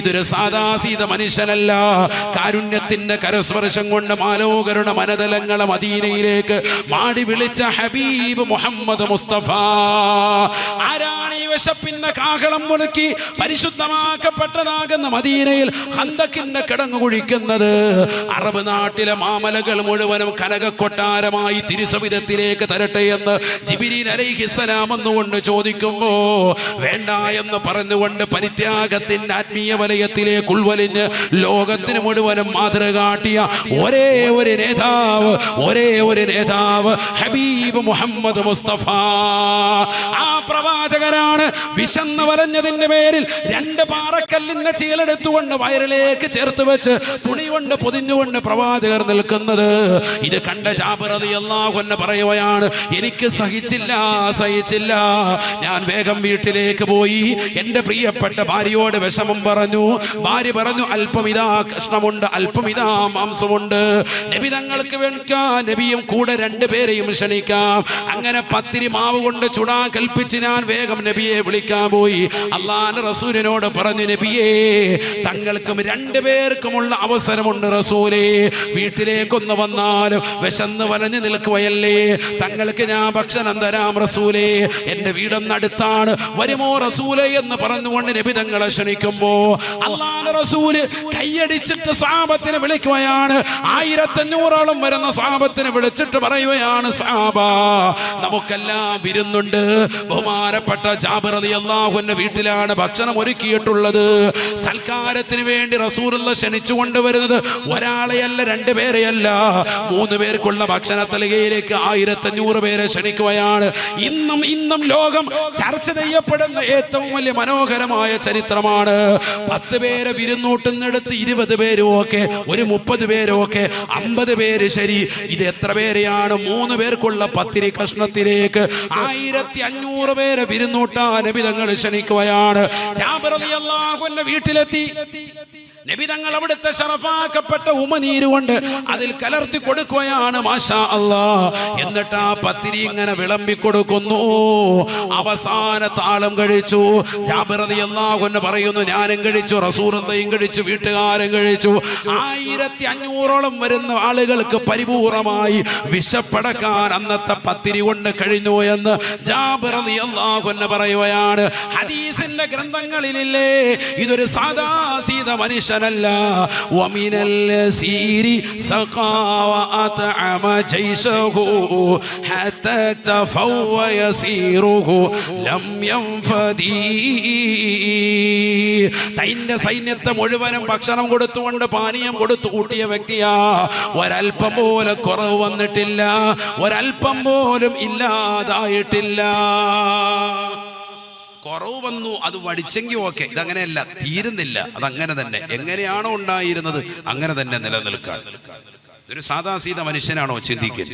ഇതൊരു സാദാസീത മനുഷ്യനല്ല. കാരുണ്യത്തിന്റെ കരസ്പർശം കൊണ്ട് മാലോകരുടെ മനതലങ്ങളെ മദീനയിലേക്ക് മാടി വിളിച്ച ഹബീബ് മുഹമ്മദ് മുസ്തഫ. ആരാണ് ഈ വിശപ്പിന്റെ കാഹളം മുറുക്കി പരിശുദ്ധമാക്കപ്പെട്ടതാകുന്ന മദീനയിൽ ഖന്തക്കിന്റെ കിടങ്ങ് കുഴിക്കുന്നത്? അറബ് നാട്ടിലെ മാമലകൾ മുഴുവനും കനകക്കൊട്ടാരമായി തിരുസവിധത്തിലേക്ക് തരട്ടെ എന്ന് ജിബ്രീൽ അലൈഹിസ്സലാം എന്നുകൊണ്ട് ചോദിക്കുമ്പോ വേണ്ട എന്ന് പറഞ്ഞുകൊണ്ട് പരിത്യാഗത്തിന്റെ ആത്മീയ വലയത്തിലേക്ക് ഉൾവലിഞ്ഞ് ലോകത്തിന് മുഴുവനും മാതൃക കാട്ടിയ ഒരേ ഒരു നേതാവ് ഹബീബ് മുഹമ്മദ് മുസ്തഫ. ആ പ്രവാചകനാണ് വിശന്ന് വലഞ്ഞതിന്റെ പേരിൽ 2 പാറക്കല്ലിന്റെ ചീലെടുത്തുകൊണ്ട് വയറിലേക്ക് ചേർത്ത് വെച്ച് തുണി കൊണ്ട് പൊതിഞ്ഞുകൊണ്ട് പ്രവാചകർ നിൽക്കുന്നത്. ഇത് കണ്ട ജാബിർ റളിയല്ലാഹു അൻഹു പറയുകയാണ്, എനിക്ക് സഹിച്ചില്ല. ഞാൻ വേഗം വീട്ടിലേക്ക് പോയി എൻ്റെ പ്രിയപ്പെട്ട ഭാര്യയോട് വിഷമം പറഞ്ഞു. ഭാര്യ പറഞ്ഞു, അല്പം ഇതാ കഷ്ണമുണ്ട്, അല്പം ഇതാ മാംസമുണ്ട്, നബി തങ്ങൾക്ക് വേണ്ടിക്കാൻ നബിയും കൂടെ 2 പേരെയും ക്ഷണിക്കാം. അങ്ങനെ പത്തിരി മാവ് കൊണ്ട് ചുടാൻ കൽപ്പിച്ച് ഞാൻ വേഗം നബിയെ വിളിക്കാൻ പോയി. അല്ലാഹുവിന്റെ റസൂലിനോട് പറഞ്ഞു, നബിയേ തങ്ങൾക്കും 2 പേർക്കുമുള്ള അവസരമുണ്ട് റസൂലേ, വീട്ടിലേക്കൊന്ന് വന്നാലും വിശന്ന് വലഞ്ഞു നിൽക്കുകയല്ലേ, തങ്ങൾക്ക് ഞാൻ ഭക്ഷണം തരാം റസൂലേ, എന്റെ വീടൊന്നടുത്താണ്, വരുമോ റസൂലേ എന്ന് പറഞ്ഞുകൊണ്ട് നബി തങ്ങളെ ക്ഷണിക്കുമ്പോ അല്ലാഹുവിന്റെ റസൂല് കൈയടിച്ചിട്ട് സ്വഹാബത്തിനെ വിളിക്കുകയാണ്. 1500ഓളം വരുന്ന സ്വഹാബത്തിനെ വിളിച്ചിട്ട് പറയുകയാണ്, സ്വഹാബ നമുക്കെല്ലാം വിരുന്നുണ്ട്. ബഹുമാനപ്പെട്ട ജാബിർ റളിയല്ലാഹു അൻഹു വീട്ടിലാണ് ഭക്ഷണം ഒരുക്കിയിട്ടുള്ളത്. സൽക്കാരത്തിന് വേണ്ടി റസൂലുള്ളാഹി ക്ഷണിച്ചു കൊണ്ടുവരുന്നത് ഒരാളെയല്ല, 2 പേരെയല്ല, 3 പേർക്കുള്ള ഭക്ഷണ തലികയിലേക്ക് 1500 പേരെ ക്ഷണിക്കുകയാണ്. ഇന്നും ലോകം ചർച്ച ചെയ്യപ്പെടുന്ന ഏറ്റവും വലിയ മനോഹരമായ ചരിത്രമാണ്. 10 പേരെ വിരുന്നൂട്ടുന്നിടത്ത് 20 പേരും ഒക്കെ, ഒരു 30 പേരും ഒക്കെ, 50 പേര് ശരി. ഇത് എത്ര പേരെയാണ്? 3 പേർക്കുള്ള പത്തിരി കഷ്ണത്തിലേക്ക് 1500 പേരെ വിരുന്നൂട്ടാൻ നബി തങ്ങൾ ക്ഷണിക്കുകയാണ്. ജാബിർ റളിയല്ലാഹു അൻഹു വീട്ടിലെത്തി. നബി തങ്ങൾ അവിടുത്തെ ശറഫാക്കപ്പെട്ട ഉമനീര് കൊണ്ട് അതിൽ കലർത്തി കൊടുക്കുകയാണ്. മാഷാ അല്ലാഹ്. എന്നിട്ട് ആ പത്തിരി ഇങ്ങനെ വിളമ്പി കൊടുക്കുന്നു. അവസാന താളം കഴിച്ചു. ജാബിർ റളിയല്ലാഹു അൻഹു പറയുന്നു, ഞാനും കഴിച്ചു, റസൂലുള്ളാഹിയും കഴിച്ചു, വീട്ടുകാരും കഴിച്ചു. 1500ഓളം വരുന്ന ആളുകൾക്ക് പരിപൂർണമായി വിശപ്പടക്കാൻ അന്നത്തെ പത്തിരി കൊണ്ട് കഴിഞ്ഞു എന്ന് ജാബിർ റളിയല്ലാഹു അൻഹു പറയുകയാണ്. ഹദീസിന്റെ ഗ്രന്ഥങ്ങളിലില്ലേ, ഇതൊരു സാദാസീത മനുഷ്യനല്ല. വമിനൽ സീരി സഖാ വഅത്അമ ജൈശഹു ഹത്താ തഫവ യസീറുഹു ലം യൻഫദി. തന്റെ സൈന്യത്തെ മുഴുവനും ഭക്ഷണം കൊടുത്തുകൊണ്ട് പാനീയം കൊടുത്തു കൂട്ടിയ വ്യക്തിയാ. ഒരൽപ്പം പോലും കുറവ് വന്നിട്ടില്ല, ഒരൽപ്പം പോലും ഇല്ലാതായിട്ടില്ല. കുറവ് വന്നു, അത് വടിച്ചെങ്കിൽ ഓക്കെ. ഇതങ്ങനെയല്ല, തീരുന്നില്ല. അതങ്ങനെ തന്നെ, എങ്ങനെയാണോ ഉണ്ടായിരുന്നത് അങ്ങനെ തന്നെ നിലനിൽക്കാൻ. ഇതൊരു സാദാസീത മനുഷ്യനാണോ ചിന്തിക്കുക?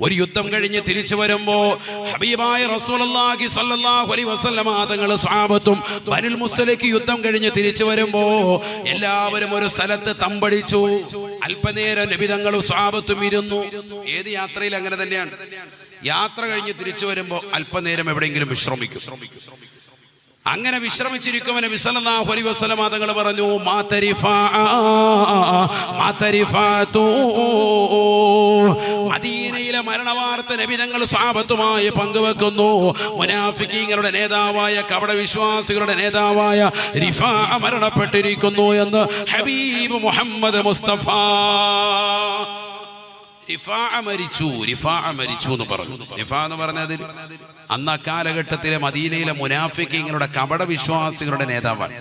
ഒരു യുദ്ധം കഴിഞ്ഞ് തിരിച്ചു വരുമ്പോ ഹബീബായ റസൂലുള്ളാഹി സ്വല്ലല്ലാഹു അലൈഹി വസല്ലമ തങ്ങളും സ്വഹാബത്തും ബനുൽ മുസ്തലിഖ് യുദ്ധം കഴിഞ്ഞ് തിരിച്ചു വരുമ്പോ എല്ലാവരും ഒരു സ്ഥലത്ത് തമ്പടിച്ചു. അല്പനേരം നബി തങ്ങളും സ്വഹാബത്തും ഇരുന്നു. ഏത് യാത്രയിൽ അങ്ങനെ തന്നെയാണ്. യാത്ര കഴിഞ്ഞ് തിരിച്ചു വരുമ്പോ അല്പനേരം എവിടെയെങ്കിലും വിശ്രമിക്കും. അങ്ങനെ വിശ്രമിച്ചിരിക്കും നബി സല്ലല്ലാഹു അലൈഹി വസല്ലം തങ്ങൾ പറഞ്ഞു, മദീനയിലെ മരണവാർത്ത നബി തങ്ങൾ സ്വഹാബത്തുമായി പങ്കുവെക്കുന്നു. മുനാഫിക്കീങ്ങളുടെ നേതാവായ കപട വിശ്വാസികളുടെ നേതാവായ റിഫാ മരണപ്പെട്ടിരിക്കുന്നു എന്ന് ഹബീബ് മുഹമ്മദ് മുസ്തഫ. റിഫാ മരിച്ചു എന്ന് പറഞ്ഞു. റിഫാ എന്ന് പറഞ്ഞത് അന്ന് അക്കാലഘട്ടത്തിലെ മദീനയിലെ മുനാഫിക്കീങ്ങളുടെ കപട വിശ്വാസികളുടെ നേതാവാണ്.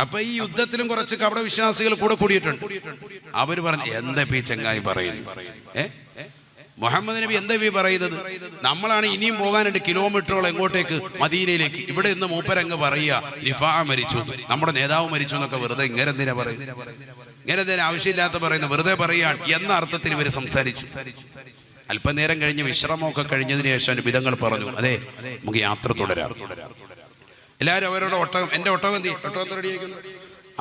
അപ്പൊ ഈ യുദ്ധത്തിലും കുറച്ച് കപട വിശ്വാസികൾ കൂടെ കൂടിയിട്ടുണ്ട്. അവര് പറഞ്ഞു, എന്താ ഈ ചെങ്ങായി പറയുന്നു? മുഹമ്മദ് നബി എന്താ പറയുന്നത്? നമ്മളാണ് ഇനിയും പോകാനായിട്ട് കിലോമീറ്ററോളം എങ്ങോട്ടേക്ക്? മദീനയിലേക്ക്. ഇവിടെ ഇന്ന് മൂപ്പരങ്ങ് പറയുക റിഫാ മരിച്ചു, നമ്മുടെ നേതാവ് മരിച്ചു എന്നൊക്കെ വെറുതെ ഇങ്ങനെ എന്തിനാ പറയുന്നത്? ഇങ്ങനെ എന്തിനാ ആവശ്യമില്ലാത്ത പറയുന്നത്? വെറുതെ പറയാൻ എന്ന അർത്ഥത്തിൽ ഇവർ സംസാരിച്ചു. അല്പനേരം കഴിഞ്ഞ് വിശ്രമമൊക്കെ കഴിഞ്ഞതിന് ശേഷം വിധങ്ങൾ പറഞ്ഞു, അതെ നമുക്ക് യാത്ര തുടരാം. എല്ലാവരും അവരുടെ ഒട്ടകം, എൻ്റെ ഒട്ടകം എന്ത് ഒട്ടകത്തെ റെഡിയാക്കുന്നു.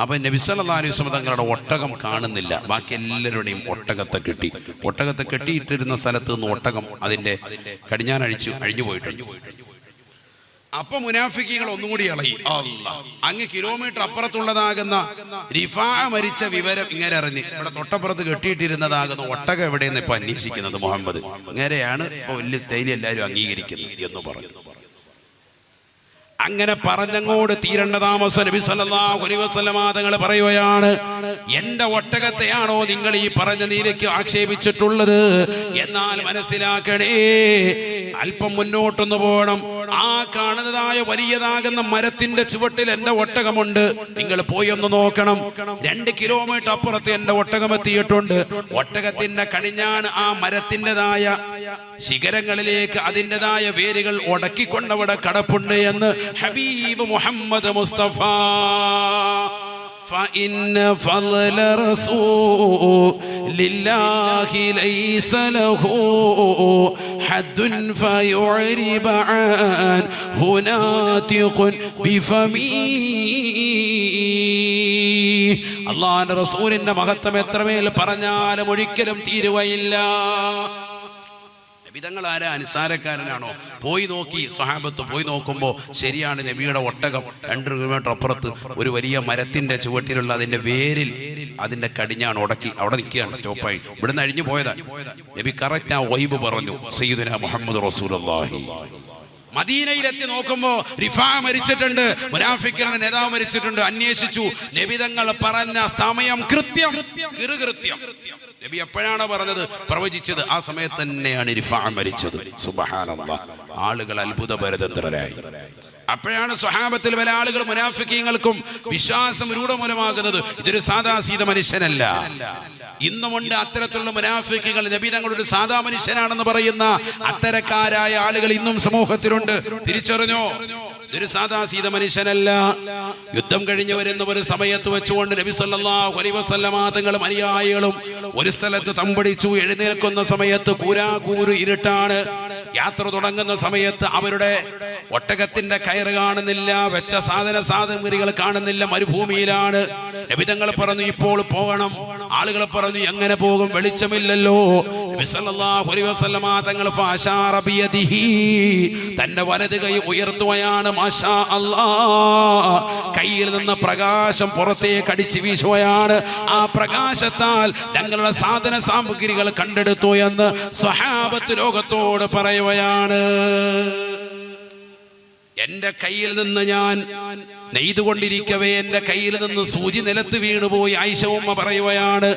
അപ്പൊ നബി സല്ലല്ലാഹു അലൈഹി വസല്ലം തങ്ങളുടെ ഒട്ടകം കാണുന്നില്ല. ബാക്കി എല്ലാവരുടെയും ഒട്ടകത്തെ കെട്ടി. ഒട്ടകത്തെ കെട്ടിയിട്ടിരുന്ന സ്ഥലത്ത് നിന്ന് ഒട്ടകം അതിന്റെ കടിഞ്ഞാൻ അഴിഞ്ഞു പോയിട്ടുണ്ട്. അപ്പൊ മുനാഫിക്കുകൾ ഒന്നും കൂടി ഇളകി. അങ്ങ് കിലോമീറ്റർ അപ്പുറത്തുള്ളതാകുന്ന റിഫാ മരിച്ച വിവരം ഇങ്ങനെ അറിഞ്ഞ് ഇവിടെ തൊട്ടപ്പുറത്ത് കെട്ടിയിട്ടിരുന്നതാകുന്ന ഒട്ടകം എവിടെയെന്ന് ഇപ്പൊ അന്വേഷിക്കുന്നത് മുഹമ്മദ്. ഇങ്ങനെയാണ് ഇപ്പൊ വലിയ തൈലി എല്ലാവരും അംഗീകരിക്കുന്നത് എന്ന് പറഞ്ഞു. അങ്ങനെ പറഞ്ഞങ്ങോട് തീരണ്ട താമസം നബി സല്ലല്ലാഹു അലൈഹി വസല്ലം തങ്ങൾ പറയുകയാണ്, എന്റെ ഒട്ടകത്തെയാണോ നിങ്ങൾ ഈ പറഞ്ഞ നീതിക്ക് ആക്ഷേപിച്ചിട്ടുള്ളത്? എന്നാൽ മനസ്സിലാക്കണേ, അല്പം മുന്നോട്ടൊന്ന് പോകണം. ആ കാണുന്നതായ വലിയതാകുന്ന മരത്തിന്റെ ചുവട്ടിൽ എന്റെ ഒട്ടകമുണ്ട്. നിങ്ങൾ പോയി ഒന്ന് നോക്കണം. 2 കിലോമീറ്റർ അപ്പുറത്ത് എന്റെ ഒട്ടകം എത്തിയിട്ടുണ്ട്. ഒട്ടകത്തിന്റെ കടിഞ്ഞാണ് ആ മരത്തിൻ്റെതായ ശിഖരങ്ങളിലേക്ക് അതിൻ്റെതായ വേരുകൾ ഉടക്കിക്കൊണ്ടവിടെ കടപ്പുണ്ട് എന്ന് ഹബീബ് മുഹമ്മദ് മുസ്തഫ. فإن فضل رسول الله ليس له حد فيعرب عن هناتق بفمي. അല്ലാഹുവിന്റെ റസൂലിന്റെ മഹത്വം എത്രമേൽ പറഞ്ഞാലും ഒരിക്കലും തീരുവയില്ല. നബിതങ്ങൾ ആരാ? അനുസാരക്കാരനാണോ? പോയി നോക്കി സ്വഹാബത്ത് പോയി നോക്കുമ്പോൾ ശരിയാണ്, നബിയുടെ ഒട്ടകം 2 കിലോമീറ്റർ അപ്പുറത്ത് ഒരു വലിയ മരത്തിന്റെ ചുവട്ടിലുള്ള അതിന്റെ വേരിൽ അതിന്റെ കടിഞ്ഞാണ് ഉടക്കി അവിടെ നിൽക്കുകയാണ്, സ്റ്റോപ്പായി. ഇവിടുന്ന് അഴിഞ്ഞു പോയതാണ്. നബി കറക്റ്റ് ആ വൈബ് പറഞ്ഞു. സയ്യിദുനാ മുഹമ്മദ് റസൂലുള്ളാഹി. മദീനയിലെത്തി നോക്കുമ്പോ റിഫാ മരിച്ചിട്ടുണ്ട്, മുനാഫിക്കുകളുടെ നേതാവ് മരിച്ചിട്ടുണ്ട്. അന്വേഷിച്ചു. നബിതങ്ങൾ പറഞ്ഞ സമയം കൃത്യം. നബി എപ്പോഴാണ് പറഞ്ഞത്, പ്രവചിച്ചത്, ആ സമയത്ത് തന്നെയാണ് റിഫാ മരിച്ചത്. സുബ്ഹാനല്ലാഹ്. ആളുകൾ അത്ഭുതപരതന്ത്രരായി. അപ്പോഴാണ് സ്വഹാബത്തിൽ പല ആളുകൾ മുനാഫിക്കീങ്ങൾക്കും വിശ്വാസം രൂഢമൂലമാകുന്നത്. ഇതൊരു സാധാ സീത മനുഷ്യനല്ല. ഇന്നുമുണ്ട് അത്തരത്തിലുള്ള മുനാഫിക്കുകൾ. നബി തങ്ങളൊരു സാധാ മനുഷ്യനാണെന്ന് പറയുന്ന അത്തരക്കാരായ ആളുകൾ ഇന്നും സമൂഹത്തിലുണ്ട്. തിരിച്ചറിഞ്ഞോ? ഇതൊരു സാധാ സീത മനുഷ്യനല്ല. യുദ്ധം കഴിഞ്ഞു വരുന്ന ഒരു സമയത്ത് വെച്ചുകൊണ്ട് നബി സല്ലല്ലാഹു അലൈഹി വസല്ലം തങ്ങളും അനുയായികളും ഒരു സ്ഥലത്ത് തമ്പടിച്ചു. എഴുന്നേൽക്കുന്ന സമയത്ത് കൂരാകൂരു ഇരുട്ടാണ്. യാത്ര തുടങ്ങുന്ന സമയത്ത് അവരുടെ ഒട്ടകത്തിന്റെ കയറ് കാണുന്നില്ല, വെച്ച സാമഗ്രികൾ കാണുന്നില്ല, മരുഭൂമിയിലാണ്. നബി തങ്ങൾ പറഞ്ഞു ഇപ്പോൾ പോകണം. ആളുകൾ പറഞ്ഞു എങ്ങനെ പോകും, വെളിച്ചമില്ലല്ലോ. നബി സല്ലല്ലാഹു അലൈഹി വസല്ലം തങ്ങൾ ഫഅശാറ ബിയദിഹി, തന്റെ വലത് കൈ ഉയർത്തുകയാണ്. മാഷാ അല്ലാഹ്, കയ്യിൽ നിന്ന് പ്രകാശം പുറത്തേക്ക് അടിച്ചു വീശുകയാണ്. ആ പ്രകാശത്താൽ ഞങ്ങളുടെ സാമഗ്രികൾ കണ്ടെടുത്തു എന്ന് സ്വഹാബത്ത് ലോകത്തോട് പറയുകയാണ്. എന്റെ കയ്യിൽ നിന്ന് ഞാൻ നെയ്തുകൊണ്ടിരിക്കവേ എന്റെ കയ്യിൽ നിന്ന് സൂചി നിലത്ത് വീണുപോയി. ആയിഷ ഉമ്മ പറയുകയാണ്,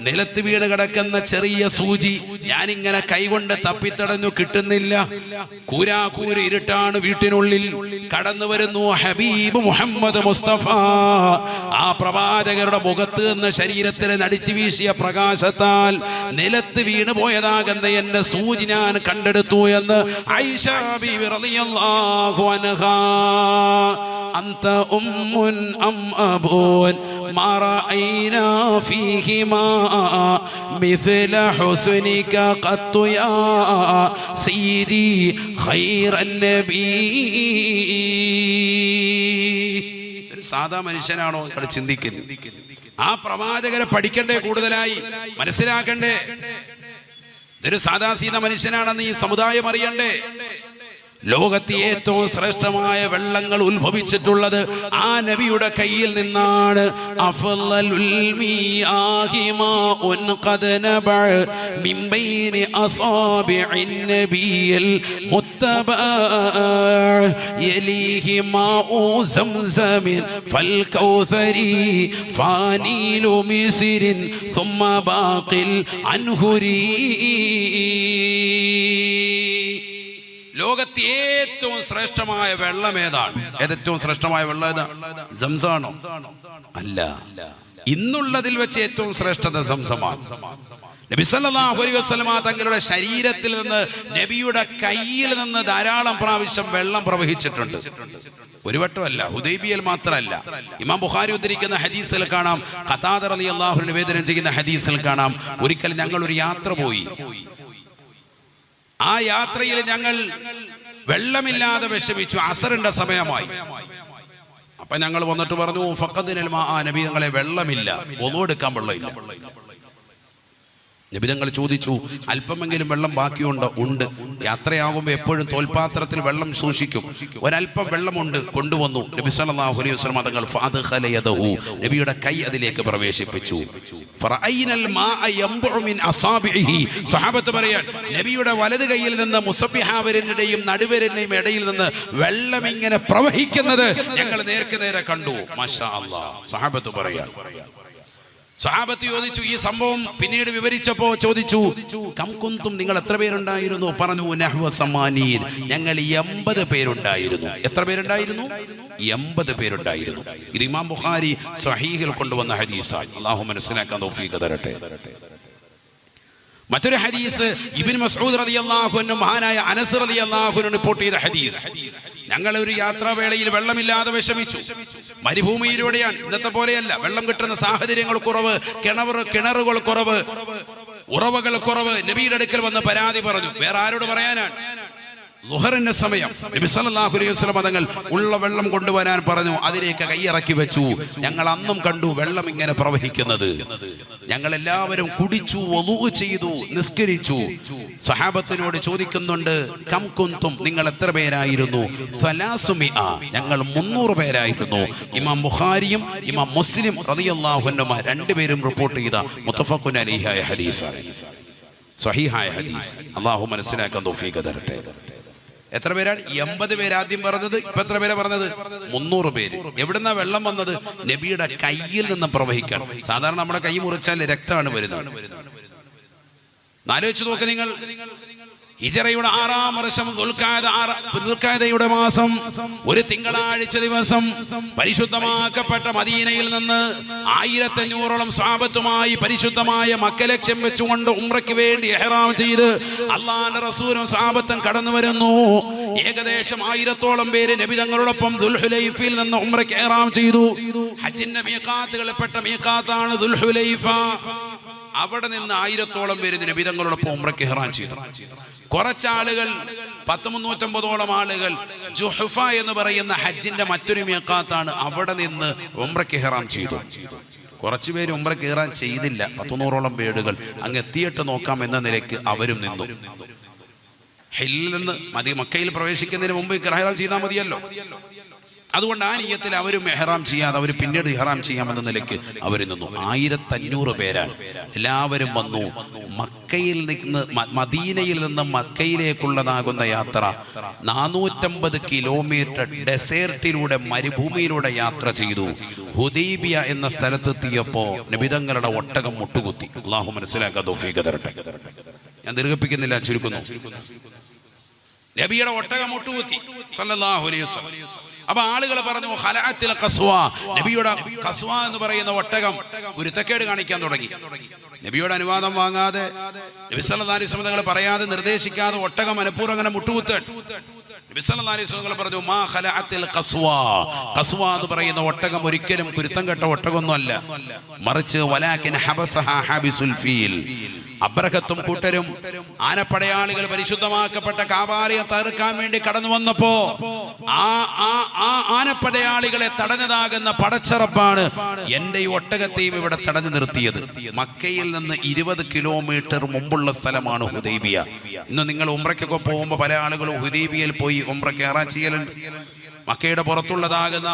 നിലത്ത് വീണ് കിടക്കുന്ന ചെറിയ സൂചി ഞാനിങ്ങനെ കൈകൊണ്ട് തപ്പിത്തടഞ്ഞു, കിട്ടുന്നില്ല. കൂരാകൂര് ഇരുട്ടാണ്. വീട്ടിനുള്ളിൽ കടന്നു വരുന്നു ഹബീബ് മുഹമ്മദ് മുസ്തഫ. ആ പ്രവാചകരുടെ മുഖത്ത് നിന്ന് ശരീരത്തിൽ നടിച്ചു വീശിയ പ്രകാശത്താൽ നിലത്ത് വീണ് പോയതാകുന്ന എന്റെ സൂചി ഞാൻ കണ്ടെടുത്തു എന്ന് ആയിഷ ബീവി റളിയല്ലാഹു അൻഹാ. അന്ത ഉമ്മുൻ അം അബൂൻ മാ റഅയ്നാ ഫീഹിമാ മിസ്ല ഹുസ്നിക ഖത്തു യാ സയ്യിദി ഖൈറൻ നബി. ഒരു സാധാ മനുഷ്യനാണോ ഇവിടെ ചിന്തിക്കുന്നത്? ആ പ്രവാചകരെ പഠിക്കണ്ടേ, കൂടുതലായി മനസ്സിലാക്കണ്ടേ? ഇതൊരു സാധാ സീത മനുഷ്യനാണെന്ന് ഈ സമുദായം അറിയണ്ടേ? ലോകത്തെ ഏറ്റവും ശ്രേഷ്ഠമായ വെള്ളങ്ങൾ ഉത്ഭവിച്ചിട്ടുള്ളത് ആ നബിയുടെ കയ്യിൽ നിന്നാണ്. അഫ്ളലുൽ മിയാഹി മാഉൻ ഖദ നബഅ മിൻ ബൈനി അസാബിഇൻ നബിയിൽ മുത്തബഅ യലീഹി മാഉ സംസമിൻ ഫൽ കൗസരി ഫാനീലു മിസ്രിൻ ثم ബാഖിൽ അൻഹുരി. ലോകത്തെ ഏറ്റവും ശ്രേഷ്ഠമായ വെള്ളം ഏതാണ്? ഏറ്റവും ശ്രേഷ്ഠമായ വെള്ളം ഏതാ? സംസമാണോ? അല്ല. ഇന്നുള്ളതിൽ വെച്ച് ഏറ്റവും ശ്രേഷ്ഠത സംസമാണ്. നബി സല്ലല്ലാഹു അലൈഹി വസല്ലമ തങ്ങളുടെ ശരീരത്തിൽ നിന്ന്, നബിയുടെ കയ്യിൽ നിന്ന് ധാരാളം പ്രാവശ്യം വെള്ളം പ്രവഹിച്ചിട്ടുണ്ട്. ഒരു വട്ടമല്ല, ഹുദൈബിയയിൽ മാത്രമല്ല. ഇമാം ബുഖാരി ഉദ്ധരിക്കുന്ന ഹദീസിൽ കാണാം, ഖതാദ റളിയല്ലാഹു അൻഹു നിവേദനം ചെയ്യുന്ന ഹദീസിൽ കാണാം, ഒരിക്കൽ ഞങ്ങൾ ഒരു യാത്ര പോയി. ആ യാത്രയിൽ ഞങ്ങൾ വെള്ളമില്ലാതെ വിഷമിച്ചു. അസറിന്റെ സമയമായി. അപ്പൊ ഞങ്ങൾ വന്നിട്ട് പറഞ്ഞു, ഫഖദിനൽ മാ, നബി ഞങ്ങളെ വെള്ളമില്ല, ഒളു എടുക്കാൻ വെള്ളമില്ല. നബി തങ്ങൾ ചോദിച്ചു, അല്പമെങ്കിലും വെള്ളം ബാക്കിയുണ്ടോ? ഉണ്ട്. യാത്രയാകുമ്പോൾ എപ്പോഴും തോൽപാത്രത്തിൽ വെള്ളം സൂക്ഷിക്കും. ഒരല്പം വെള്ളമുണ്ട്, കൊണ്ടുവന്നു. നബി സല്ലല്ലാഹു അലൈഹി വസല്ലം തങ്ങൾ ഫഅദ്ഖല യദഹു, നബിയുടെ കൈ അതിലേക്ക് പ്രവേശിപ്പിച്ചു. ഫറഅയ്നൽ മാഅ യംബഉ മിൻ അസാബിഹി, സ്വഹാബത്ത് പറയാൻ, നബിയുടെ വലത് കൈയിൽ നിന്ന് മുസബ്ബിഹാവരിന്റെയും നടുവിരലിന്റെയും ഇടയിൽ നിന്ന് വെള്ളം ഇങ്ങനെ പ്രവഹിക്കുന്നത് ഞങ്ങൾ നേർക്ക് നേരെ കണ്ടു. മാഷാ അല്ലാഹ്. സ്വഹാബത്ത് പറയാൻ, സ്വഹാബത്ത് ചോദിച്ചു, ഈ സംഭവം പിന്നീട് വിവരിച്ചപ്പോ ചോദിച്ചു, കം കുന്തും, നിങ്ങൾ എത്ര പേരുണ്ടായിരുന്നു? പറഞ്ഞു, നഹ്വ സമാനീൻ, ഞങ്ങൾ 80 പേരുണ്ടായിരുന്നു. എത്ര പേരുണ്ടായിരുന്നു? 80 പേരുണ്ടായിരുന്നു. ഇത് ഇമാം ബുഖാരി സ്വഹീഹിൽ കൊണ്ടുവന്ന ഹദീസാണ്. അല്ലാഹു മനസ്സിലാക്കാൻ തൗഫീഖ് തരട്ടെ. മറ്റൊരു ഹദീസ് ഇബ്നു മസ്ഊദ് റളിയല്ലാഹു അൻഹു, മഹാനായ അനസ് റളിയല്ലാഹു അൻഹു റിപ്പോർട്ട് ചെയ്ത ഹദീസ്. ഞങ്ങൾ ഒരു യാത്രാവേളയിൽ വെള്ളമില്ലാതെ വിഷമിച്ചു. മരുഭൂമിയിലൂടെയാണ്, ഇന്നത്തെ പോലെയല്ല. വെള്ളം കിട്ടുന്ന സാഹചര്യങ്ങൾ കുറവ്, കിണറുകൾ കുറവ്, ഉറവകൾ കുറവ്. നബിയുടെ അടുക്കൽ വന്ന് പരാതി പറഞ്ഞു. വേറെ ആരോട് പറയാനാണ്? ളുഹറിന്റെ സമയം. നബി സല്ലല്ലാഹു അലൈഹി വസല്ലം തങ്ങൾ ഉള്ള വെള്ളം കൊണ്ടുവരാൻ പറഞ്ഞു. അതിലേക്ക് കൈയിറക്കി വെച്ചു. ഞങ്ങൾ അന്നും കണ്ടു വെള്ളം ഇങ്ങനെ പ്രവഹിക്കുന്നത്. ഞങ്ങൾ എല്ലാവരും കുടിച്ചു, വുളൂ ചെയ്തു, നിസ്കരിച്ചു. സ്വഹാബത്തിനോട് ചോദിക്കുന്നുണ്ട്, കം കുന്തും, നിങ്ങൾ എത്ര പേരായിരുന്നു? ഫലാസുമിഅ, ഞങ്ങൾ 300 പേരായിരുന്നു. ഇമാം ബുഖാരിയും ഇമാം മുസ്ലിം റളിയല്ലാഹു അൻഹുമാ രണ്ടുപേരും റിപ്പോർട്ട് ചെയ്ത മുത്തഫഖുൻ അലൈഹിയായ ഹദീസാണ്, സ്വഹീഹായ ഹദീസ്. അല്ലാഹു മനസ്സിലാക്കാൻ തൗഫീഖ് തരട്ടെ. എത്ര പേരാണ്? 80 പേര് ആദ്യം പറഞ്ഞത്. ഇപ്പൊ എത്ര പേരാ പറഞ്ഞത്? 300 പേര്. എവിടുന്നാ വെള്ളം വന്നത്? നബിയുടെ കയ്യിൽ നിന്ന് പ്രവഹിക്കാൻ. സാധാരണ നമ്മുടെ കൈ മുറിച്ചാൽ രക്തമാണ് വരുന്നത്. ആലോചിച്ച് നോക്ക് നിങ്ങൾ. ഹിജറയുടെ 6-ാം വർഷം ദുൽഖഅദയുടെ മാസം, ഒരു തിങ്കളാഴ്ച ദിവസം, പരിശുദ്ധമാക്കപ്പെട്ട മദീനയിൽ നിന്ന് 1500ഓളം സ്വഹാബത്തുമായി പരിശുദ്ധമായ മക്ക ലക്ഷ്യം വെച്ചുകൊണ്ട് ഉംറയ്ക്ക് വേണ്ടി ഇഹ്റാം ചെയ്ത് അല്ലാഹുവിന്റെ റസൂലും സ്വഹാബത്തും കടന്നു വരുന്നു. ഏകദേശം 1000ഓളം പേര് നബി തങ്ങളോടൊപ്പം ദുൽഹുലൈഫയിൽ നിന്ന് ഉംറയ്ക്ക് ഇഹ്റാം ചെയ്തു. ഹജ്ജിന്റെ മീഖാത്തുകളിൽപ്പെട്ട മീഖാത്താണ് ദുൽഹുലൈഫ. അവിടെ നിന്ന് 1000ഓളം പേര് നബി തങ്ങളോടൊപ്പം ഉംറയ്ക്ക് ഇഹ്റാം ചെയ്തു. കുറച്ചാളുകൾ, 350ഓളം ആളുകൾ ജുഹഫ എന്ന് പറയുന്ന ഹജ്ജിന്റെ മറ്റൊരു മീഖാത്താണ്, അവിടെ നിന്ന് ഉംറയ്ക്ക് ഇഹ്റാം ചെയ്തു. കുറച്ചുപേര് ഉംറയ്ക്ക് ഇഹ്റാം ചെയ്തില്ല. 100ഓളം പേരുകൾ അങ്ങ് എത്തിയിട്ട് നോക്കാം എന്ന നിലയ്ക്ക് അവരും നിന്നു. ഹില്ലിൽ നിന്ന് മക്കയിൽ പ്രവേശിക്കുന്നതിന് മുമ്പ് ഇഹ്റാം ചെയ്താൽ മതിയല്ലോ. അതുകൊണ്ട് ആ നിയ്യത്തിൽ അവരും ഇഹ്റാം ചെയ്യാതെ അവർ പിന്നീട് ഇഹ്റാം ചെയ്യാമെന്ന നിലയ്ക്ക് അവർ നിന്നു. 1500 പേരാണ്. എല്ലാവരും വന്നു. മക്കയിൽ നിന്ന്, മദീനയിൽ നിന്ന് മക്കയിലേക്കുള്ളതാകുന്ന യാത്ര 450 കിലോമീറ്റർ ഡെസേർട്ടിലൂടെ, മരുഭൂമിയിലൂടെ യാത്ര ചെയ്തു. ഹുദൈബിയ എന്ന സ്ഥലത്തെത്തിയപ്പോ നബിതങ്ങളുടെ ഒട്ടകം മുട്ടുകുത്തി. അല്ലാഹു മനസ്സിലാക്കാൻ തൗഫീഖ് തരട്ടെ. ഞാൻ ദീർഘിപ്പിക്കുന്നില്ല, ചുരുക്കുന്നു. നബിയുടെ ഒട്ടകം മുട്ടുകുത്തി സല്ലല്ലാഹു അലൈഹി വസല്ലം. അപ്പൊ ആളുകൾ പറഞ്ഞു, ഖലഅത്തിൽ ഖസ്വ, നബിയുടെ ഖസ്വ എന്ന് പറയുന്ന ഒട്ടകം കുരുത്തക്കേട് കാണിക്കാൻ തുടങ്ങി. നബിയുടെ അനുവാദം വാങ്ങാതെ, നബി സല്ലല്ലാഹു അലൈഹി വസല്ലം തങ്ങൾ പറയാതെ, നിർദ്ദേശിക്കാതെ ഒട്ടകം മനഃപൂർവ്വം അങ്ങനെ മുട്ടുകുത്താൻ. നബി സല്ലല്ലാഹു അലൈഹി വസല്ലം പറഞ്ഞു, മാ ഖലഅത്തിൽ ഖസ്വ, ഖസ്വ എന്ന് പറയുന്ന ഒട്ടകം ഒരിക്കലും കുരുത്തം കെട്ട ഒട്ടകമൊന്നും അല്ല, മറിച്ച് വലാകിൻ ഹബസഹാ ഹാബിസുൽ ഫീൽ, അബ്രഹത്തും കൂട്ടരും ആനപ്പടയാളികൾ പരിശുദ്ധമാക്കപ്പെട്ട കാബാലയെ തകർക്കാൻ വേണ്ടി കടന്നു വന്നപ്പോ ആ ആനപ്പടയാളികളെ തടഞ്ഞതാകുന്ന പടച്ചറപ്പാണ് എന്റെ ഈ ഒട്ടകത്തെയും ഇവിടെ തടഞ്ഞു നിർത്തിയത്. മക്കയിൽ നിന്ന് 20 കിലോമീറ്റർ മുമ്പുള്ള സ്ഥലമാണ് ഹുദൈബിയ. ഇന്ന് നിങ്ങൾ ഉംറയ്ക്കൊക്കെ പോകുമ്പോൾ പല ആളുകളും ഹുദൈബിയയിൽ പോയി ഉംറയ്ക്ക് ഇഹ്റാം ചെയ്യലുണ്ട്. മക്കയുടെ പുറത്തുള്ളതാകുന്ന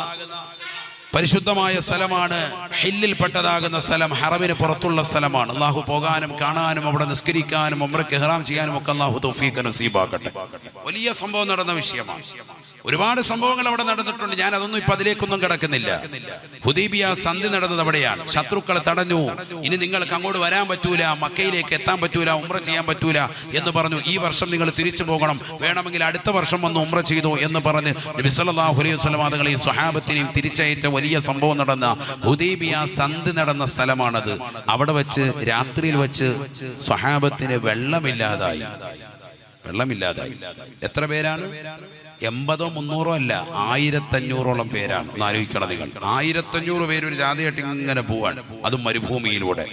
പരിശുദ്ധമായ സ്ഥലമാണ്, ഹില്ലിൽപ്പെട്ടതാകുന്ന സ്ഥലം, ഹറമിന് പുറത്തുള്ള സ്ഥലമാണ്. അല്ലാഹു പോകാനും കാണാനും അവിടെ നിസ്കരിക്കാനും ഉംറയ്ക്ക് ഇഹ്റാം ചെയ്യാനും ഒക്കെ അല്ലാഹു തൗഫീഖ് നസീബാക്കട്ടെ. വലിയ സംഭവം നടന്ന വിഷയമാണ്. ഒരുപാട് സംഭവങ്ങൾ അവിടെ നടന്നിട്ടുണ്ട്. ഞാൻ അതൊന്നും ഇപ്പൊ അതിലേക്കൊന്നും കിടക്കുന്നില്ല. ഹുദൈബിയ സന്ധി നടന്നത് അവിടെയാണ്. ശത്രുക്കൾ തടഞ്ഞു, ഇനി നിങ്ങൾക്ക് അങ്ങോട്ട് വരാൻ പറ്റൂല, മക്കയിലേക്ക് എത്താൻ പറ്റൂല, ഉംറ ചെയ്യാൻ പറ്റൂല എന്ന് പറഞ്ഞു. ഈ വർഷം നിങ്ങൾ തിരിച്ചു പോകണം, വേണമെങ്കിൽ അടുത്ത വർഷം വന്ന് ഉംറ ചെയ്തു എന്ന് പറഞ്ഞ് നബി സല്ലല്ലാഹു അലൈഹി വസല്ലം തങ്ങളെയും സ്വഹാബത്തിനെയും തിരിച്ചയച്ച വലിയ സംഭവം നടന്ന ഹുദൈബിയ സന്ധി നടന്ന സ്ഥലമാണത്. അവിടെ വെച്ച് രാത്രിയിൽ വെച്ച് സ്വഹാബത്തിന് വെള്ളമില്ലാതായി. എത്ര പേരാണ്? 80 300 അല്ല, 1500ഓളം പേരാണ്. ഒന്ന് ആലോചിക്കണം നിങ്ങൾ. 1500 പേര് ഒരു ജാഥയായിട്ട് ഇങ്ങനെ പോവാണ്, അതും മരുഭൂമിയിലൂടെ.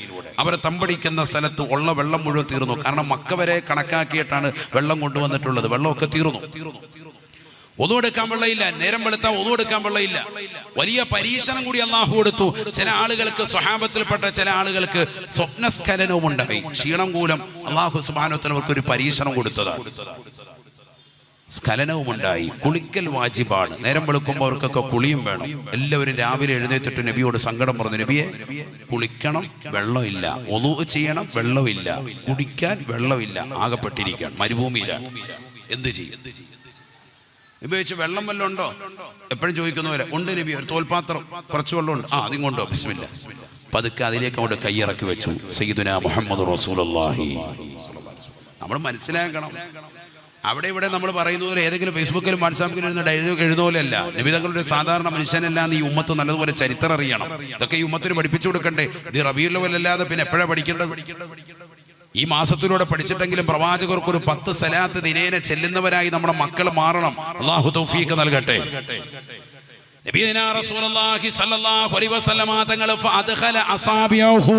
അവരെ തമ്പടിക്കുന്ന സ്ഥലത്ത് ഉള്ള വെള്ളം മുഴുവൻ തീർന്നു. കാരണം മക്ക വരെ കണക്കാക്കിയിട്ടാണ് വെള്ളം കൊണ്ടുവന്നിട്ടുള്ളത്. വെള്ളമൊക്കെ തീർന്നു. ഒതു എടുക്കാൻ വെള്ളമില്ല. നേരം വെളുത്താൽ ഒതു എടുക്കാൻ വെള്ളമില്ല. വലിയ പരീക്ഷണം കൂടി അള്ളാഹു കൊടുത്തു. ചില ആളുകൾക്ക്, സ്വഹാബത്തിൽപ്പെട്ട ചില ആളുകൾക്ക് സ്വപ്നസ്ഖലനവും ഉണ്ടായി. ക്ഷീണം മൂലം അള്ളാഹു സുബ്ഹാനഹു വ തആല അവർക്ക് ഒരു പരീക്ഷണം കൊടുത്തതാണ്. സ്ഖലനവും ഉണ്ടായി. കുളിക്കൽ വാജിബാണ്. നേരം വെളുക്കുമ്പോൾ അവർക്കൊക്കെ കുളിയും വേണം. എല്ലാവരും രാവിലെ എഴുന്നേറ്റിട്ട് നബിയോട് സങ്കടം പറഞ്ഞു, നബിയെ കുളിക്കണം, വെള്ളമില്ല. ഒളു ചെയ്യണം, വെള്ളമില്ല. കുടിക്കാൻ വെള്ളമില്ല. ആകപ്പെട്ടിരിക്കുകയാണ്, മരുഭൂമിയിലാണ്. എന്ത് ചെയ്യും? നബി ചോദിച്ചു, വെള്ളം വല്ലതും ഉണ്ടോ? എപ്പോഴും ചോദിക്കുന്നവരെ, ഉണ്ട് നബി, ഒരു തോൽപാത്രം കുറച്ച് വെള്ളമുണ്ട്. അതിങ്ങ് കൊണ്ടോ, ബിസ്മില്ലാ. പതുക്കെ അതിലേക്ക് അങ്ങോട്ട് കൈയിറക്കി വെച്ചു. സയ്യിദുനാ മുഹമ്മദ് റസൂലുള്ളാഹി. നമ്മൾ മനസ്സിലാക്കണം, അവിടെ ഇവിടെ നമ്മൾ പറയുന്ന പോലെ ഏതെങ്കിലും ഫേസ്ബുക്കിലും വാട്സാപ്പിലും ഇരുന്ന് എഴുതുപോലെയല്ല. നബി തങ്ങളുടെ സാധാരണ മനുഷ്യനല്ല. ഈ ഉമ്മത്ത് നല്ലതുപോലെ ചരിത്രം അറിയണം. ഇതൊക്കെ ഈ ഉമ്മത്തിന് പഠിപ്പിച്ചു കൊടുക്കണ്ടേ? ഇത് റബീഉൽ അവ്വൽ അല്ലാതെ പിന്നെ എപ്പോഴാണ് പഠിക്കേണ്ടത്? ഈ മാസത്തിലൂടെ പഠിച്ചിട്ടെങ്കിലും പ്രവാചകർക്ക് ഒരു 10 സലാത്ത് ദിനേന ചെല്ലുന്നവരായി നമ്മുടെ മക്കൾ മാറണം. അല്ലാഹു തൗഫീഖ് നൽകട്ടെ. നബിയുനാ റസൂലുള്ളാഹി സ്വല്ലല്ലാഹു അലൈഹി വസല്ലമ തങ്ങൾ ഫഅദ്ഖല അസാബിഹു,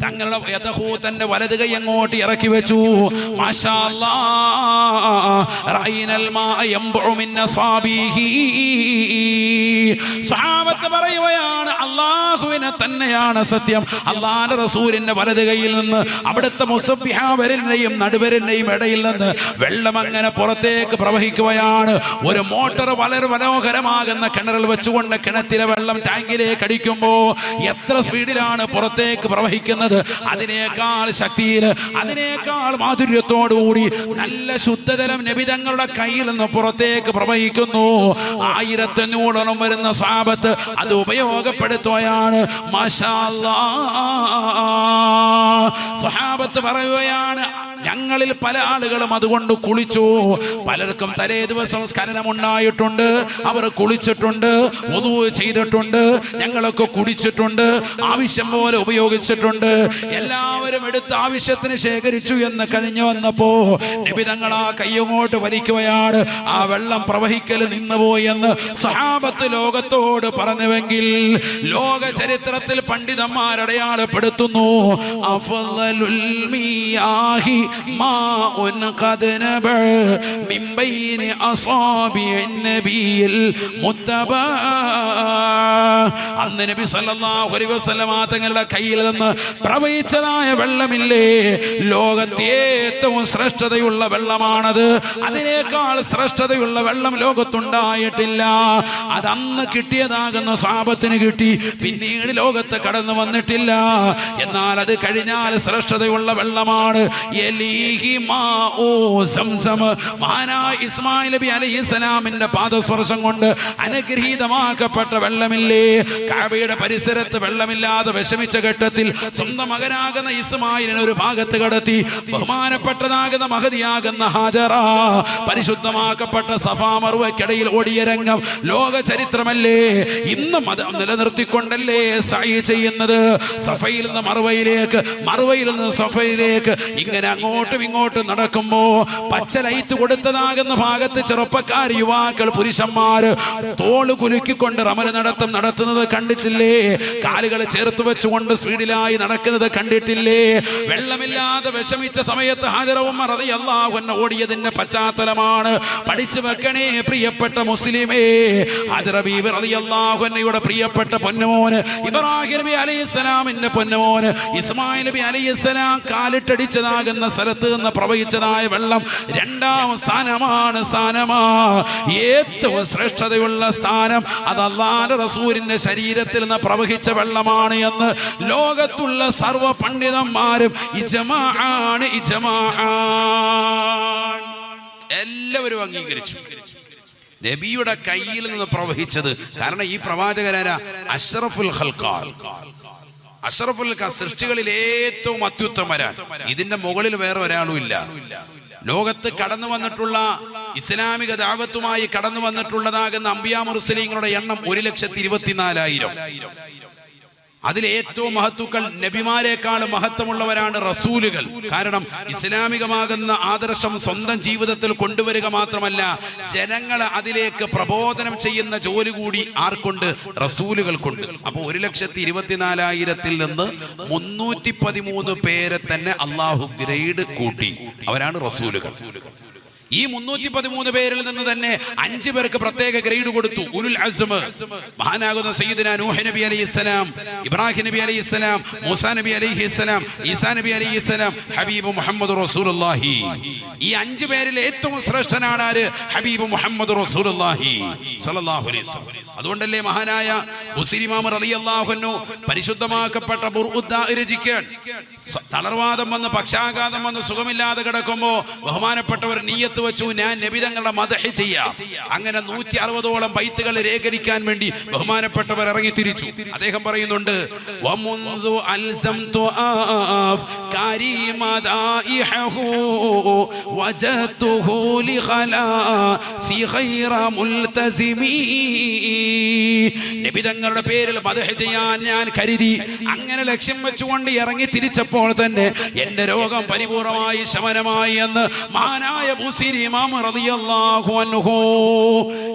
തങ്ങളുടെ യദഹു തന്റെ വലത് കൈ അങ്ങോട്ട് ഇറക്കി വെച്ചു. മാഷാ അല്ലാഹ് റഅയ്നൽ മാഅ യംബഉ മിൻ അസാബിഹി. സഹാബത്ത് പറയുകയാണ്, അല്ലാഹുവിനെ തന്നെയാണ് സത്യം. അല്ലാഹുവിന്റെ റസൂലിന്റെ വലത് കൈയിൽ നിന്ന് അവിടുത്തെ മുസബ്ബിഹ വിരലിന്റെയും നടുവിരലിന്റെയും ഇടയിൽ നിന്ന് വെള്ളം അങ്ങനെ പുറത്തേക്ക് പ്രവഹിക്കുകയാണ്. ഒരു മോട്ടോർ വളരെ മനോഹരമാകുന്ന കിണറിൽ വെച്ചുകൊണ്ട് കിണറ്റിലെ വെള്ളം ടാങ്കിലേക്ക് അടിക്കുമ്പോ എത്ര സ്പീഡിലാണ് പുറത്തേക്ക് പ്രവഹിക്കുന്നത്? അതിനേക്കാൾ ശക്തിയിൽ, അതിനേക്കാൾ മാധുര്യത്തോടുകൂടി നല്ല ശുദ്ധജലം നബി തങ്ങളുടെ കയ്യിൽ നിന്ന് പുറത്തേക്ക് പ്രവഹിക്കുന്നു. 1500ഓളം വരുന്ന സ്വഹാബത്ത് അത് ഉപയോഗപ്പെടുത്തുകയാണ്. മാഷാ അല്ലാഹ്. സ്വഹാബത്ത് പറയുകയാണ്, ഞങ്ങളിൽ പല ആളുകളും അതുകൊണ്ട് കുളിച്ചു. പലർക്കും തലേ ദിവസം സ്ഖലനമുണ്ടായിട്ടുണ്ട്, അവർ കുളിച്ചിട്ടുണ്ട്, വുദൂ ചെയ്തിട്ടുണ്ട്, ഞങ്ങളൊക്കെ കുടിച്ചിട്ടുണ്ട്, ആവശ്യം പോലെ ഉപയോഗിച്ചിട്ടുണ്ട്. എല്ലാവരും എടുത്ത് ആവശ്യത്തിന് ശേഖരിച്ചു എന്ന് കഴിഞ്ഞു വന്നപ്പോ നബി തങ്ങൾ ആ കൈയങ്ങോട്ട് വലിക്കുകയാണ്. ആ വെള്ളം പ്രവഹിക്കൽ നിന്നുപോയി എന്ന് സഹാബത്ത് ലോകത്തോട് പറഞ്ഞുവെങ്കിൽ ലോക ചരിത്രത്തിൽ പണ്ഡിതന്മാർ അടയാളപ്പെടുത്തുന്നു. അഫ്ളലുൽ മിയാഹി മാഉൻ ഖദ് നബഅ മിൻ ബൈനി അസാബിഇൻ നബിയിൽ മുത്തബാ. അന്ന് നബി സല്ലല്ലാഹു അലൈഹി വസല്ലമ തങ്ങളുടെ കയ്യിൽ നിന്ന് പ്രവഹിച്ചതായ വെള്ളമില്ലേ, ലോകത്തെ ഏറ്റവും ശ്രേഷ്ഠതയുള്ള വെള്ളമാണത്. അതിനേക്കാൾ ശ്രേഷ്ഠതയുള്ള വെള്ളം ലോകത്തുണ്ടായിട്ടില്ല. അതന്ന് കിട്ടിയതാകുന്ന സ്വഹാബത്തിന് കിട്ടി, പിന്നീട് ലോകത്ത് കടന്നു വന്നിട്ടില്ല. എന്നാൽ അത് കഴിഞ്ഞാൽ ശ്രേഷ്ഠതയുള്ള വെള്ളമാണ്. മഹാനായ ഇസ്മായിൽ നബി അലൈഹിസ്സലാമിന്റെ പാദസ്പർശം കൊണ്ട് അനുഗ്രഹീതമാക്കപ്പെട്ട വെള്ളമില്ലേ, കഅബയുടെ പരിസരത്ത് വെള്ളമില്ലാതെ വിഷമിച്ച ഘട്ടത്തിൽ സ്വന്തം മകനാകുന്ന ഇസ്മായിലിനെ ഒരു ഭാഗത്ത് കടത്തി ബഹുമാനപ്പെട്ടതാകുന്ന മഹദിയാകുന്ന ഹാജറ പരിശുദ്ധമാക്കപ്പെട്ട സഫാ മർവയ്ക്കിടയിൽ ഓടിയ രംഗം ലോക ചരിത്രമല്ലേ. ഇന്നും അത് നിലനിർത്തിക്കൊണ്ടല്ലേ സഅയ് ചെയ്യുന്നത്. സഫയിൽ നിന്ന് മർവയിലേക്ക്, മർവയിൽ നിന്ന് സഫയിലേക്ക്, ഇങ്ങനെ അങ്ങോട്ടും ഇങ്ങോട്ടും നടക്കുമ്പോ പച്ച ലൈറ്റ് കൊടുത്തതാകുന്ന ഭാഗത്ത് ചെറുപ്പക്കാർ, യുവാക്കൾ, പുരുഷന്മാര് തോള് കുലുക്കിക്കൊണ്ട് റമൽ നടത്തുന്നത് കണ്ടിട്ടില്ലേ? കാലുകൾ ചേർത്ത് വെച്ചുകൊണ്ട് സ്പീഡിലായി നടക്കുന്നത് കണ്ടിട്ടില്ലേ? വെള്ളമില്ലാതെ വിഷമിച്ച സമയത്ത് ഹാജറ ഉമ്മർ റളിയല്ലാഹു അൻഹ ഓടിയതിന്റെ പശ്ചാത്തലമാണ്. പഠിച്ചു വെക്കണേ പ്രിയപ്പെട്ട മുസ്ലിമേ. ഹാജറ ബീവി റളിയല്ലാഹു അൻഹയുടെ പ്രിയപ്പെട്ട പൊന്നുമോന് ഇബ്രാഹിം നബി അലൈഹിസ്സലാമിന്റെ പൊന്നുമോന് ഇസ്മായിൽ നബി അലൈഹിസ്സലാം കാലിട്ടടിച്ചതാകുന്ന സ്ഥലത്ത് നിന്ന് പ്രവഹിച്ചതായ വെള്ളം 2ാം സ്ഥാനമാണ്. ഏറ്റവും ശ്രേഷ്ഠതയുള്ള സ്ഥാനം അത് അല്ലാഹുവിന്റെ റസൂലിന്റെ ശരീരത്തിൽ നിന്ന് പ്രവഹിച്ച വെള്ളമാണ് എന്ന് ലോകത്തുള്ള സർവ്വ പണ്ഡിതന്മാരും എല്ലാവരും അംഗീകരിച്ചു. നബിയുടെ കയ്യിൽ നിന്ന് പ്രവഹിച്ചത്. കാരണം ഈ പ്രവാചകനാര അഷ്റഫുൽ ഖൽഖാൽ, അഷ്റഫുൽ സൃഷ്ടികളിൽ ഏറ്റവും അത്യുത്തമരാണ്. ഇതിന്റെ മുകളിൽ വേറെ ഒരാളും ഇല്ല. ലോകത്ത് കടന്നു വന്നിട്ടുള്ള ഇസ്ലാമിക ദഅവത്തുമായി കടന്നു വന്നിട്ടുള്ളതാകുന്ന അംബിയാ മുർസലീങ്ങളുടെ എണ്ണം 1,24,000. അതിൽ ഏറ്റവും മഹത്തുക്കൾ നബിമാരെക്കാൾ മഹത്വമുള്ളവരാണ് റസൂലുകൾ. കാരണം ഇസ്ലാമികമാകുന്ന ആദർശം സ്വന്തം ജീവിതത്തിൽ കൊണ്ടുവരിക മാത്രമല്ല, ജനങ്ങളെ അതിലേക്ക് പ്രബോധനം ചെയ്യുന്ന ജോലി കൂടി ആർക്കുണ്ട്? റസൂലുകൾക്കുണ്ട്. അപ്പോൾ 1,24,000 നിന്ന് 313 പേരെ തന്നെ അള്ളാഹു ഗ്രേഡ് കൂട്ടി. അവരാണ് റസൂലുകൾ. ഈ 313 പേരിൽ നിന്ന് തന്നെ 5 പേർക്ക് പ്രത്യേക ഗ്രേഡ് കൊടുത്തു. ഉലുൽ അസ്മ്, മഹാനാകുന്ന സയ്യിദുനാ നൂഹ് നബി അലൈഹിസ്സലാം, ഇബ്രാഹിം നബി അലൈഹിസ്സലാം, മൂസാ നബി അലൈഹിസ്സലാം, ഈസാ നബി അലൈഹിസ്സലാം, ഹബീബ് മുഹമ്മദ് റസൂലുള്ളാഹി. ഈ 5 പേരിൽ ഏറ്റവും ശ്രേഷ്ഠനാണ് ആര്? ഹബീബ് മുഹമ്മദ് റസൂലുള്ളാഹി സ്വല്ലല്ലാഹു അലൈഹി വസല്ലം. അതുകൊണ്ടല്ലേ മഹാനായ ബുസീരി ഇമാം റളിയല്ലാഹു അൻഹു പരിശുദ്ധമാക്കപ്പെട്ട ബുർഉദ്ദ രചിക്കാൻ, തളർവാദം വന്ന് പക്ഷാഘാതം വന്ന് സുഖമില്ലാതെ കിടക്കുമ്പോ ബഹുമാനപ്പെട്ടവർ നിയ്യത്ത് വെച്ചു, ഞാൻ നബി തങ്ങളുടെ മദ്ഹ് ചെയ്യാം. അങ്ങനെ 160ഓളം ബൈത്തുകൾ രേഖരിക്കാൻ വേണ്ടി ബഹുമാനപ്പെട്ടവർ ഇറങ്ങി തിരിച്ചു. അദ്ദേഹം പറയുന്നുണ്ട്, വമുൻദു അൽസംതു കാരിമദാഇഹു വജതുഹു ലിഖലാസി ഖൈറ മുൽതസിമി. നബി തങ്ങളുടെ പേരിൽ മദ്ഹ് ചെയ്യാൻ ഞാൻ കരുതി. അങ്ങനെ ലക്ഷ്യം വെച്ചുകൊണ്ട് ഇറങ്ങി തിരിച്ചപ്പോൾ തന്നെ എന്റെ രോഗം പരിപൂർണമായി ശമനമായി എന്ന് മഹാനായ ബുസീരി ഇമാം റളിയല്ലാഹു അൻഹു.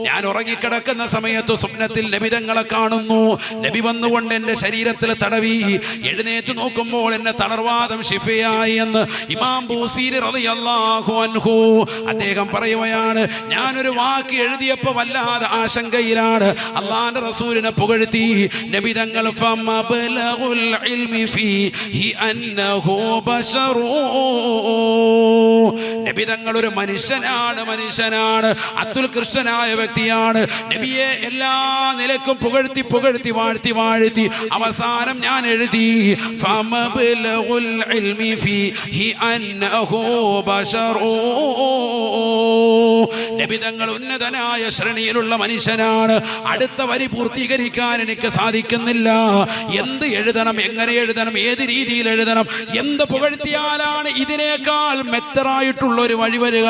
ഞാൻ ഉറങ്ങിക്കിടക്കുന്ന സമയത്ത് സ്വപ്നത്തിൽ നബി തങ്ങളെ കാണുന്നു. നബി വന്നുകൊണ്ട് എന്റെ ശരീരത്തിൽ തടവി. എഴുന്നേറ്റ് നോക്കുമ്പോൾ എന്നെ തളർവാദം ശിഫയായി എന്ന് ഇമാം ബുസീരി റളിയല്ലാഹു അൻഹു. അദ്ദേഹം പറയുകയാണ്, ഞാനൊരു വാക്ക് എഴുതിയപ്പോൾ വല്ലാതെ ആശങ്കയിലാണ്. അല്ലാഹുവിന്റെ റസൂലിനെ പുകഴ്ത്തി നബി തങ്ങൾ ഫമബ്ലഗുൽ ഇൽമി ഫീഹി അന്നഹു ബശറു. നബി തങ്ങൾ ഒരു മനുഷ്യനാണ്, അത്യുൽകൃഷ്ടനായ വ്യക്തിയാണ്. നബിയെ എല്ലാ നിലക്കും പുകഴ്ത്തി പുകഴ്ത്തി വാഴ്ത്തി വാഴ്ത്തി അവസാനം ഞാൻ എഴുതി ഫമബ്ലഗുൽ ഇൽമി ഫീഹി അന്നഹു ബശറു. നബി തങ്ങൾ ഉന്നതനായ ശ്രേണിയിലുള്ള മനുഷ്യനാണ്. അടുത്ത വരി പൂർത്തീകരിക്കാൻ എനിക്ക് സാധിക്കുന്നില്ല. എന്ത് എഴുതണം, എങ്ങനെ എഴുതണം, ഏത് രീതിയിൽ എഴുതണം, എന്ത് പുകഴ്ത്തിയാലാണ് ഇതിനേക്കാൾ മെത്തറായിട്ടുള്ള ഒരു വഴി വരിക?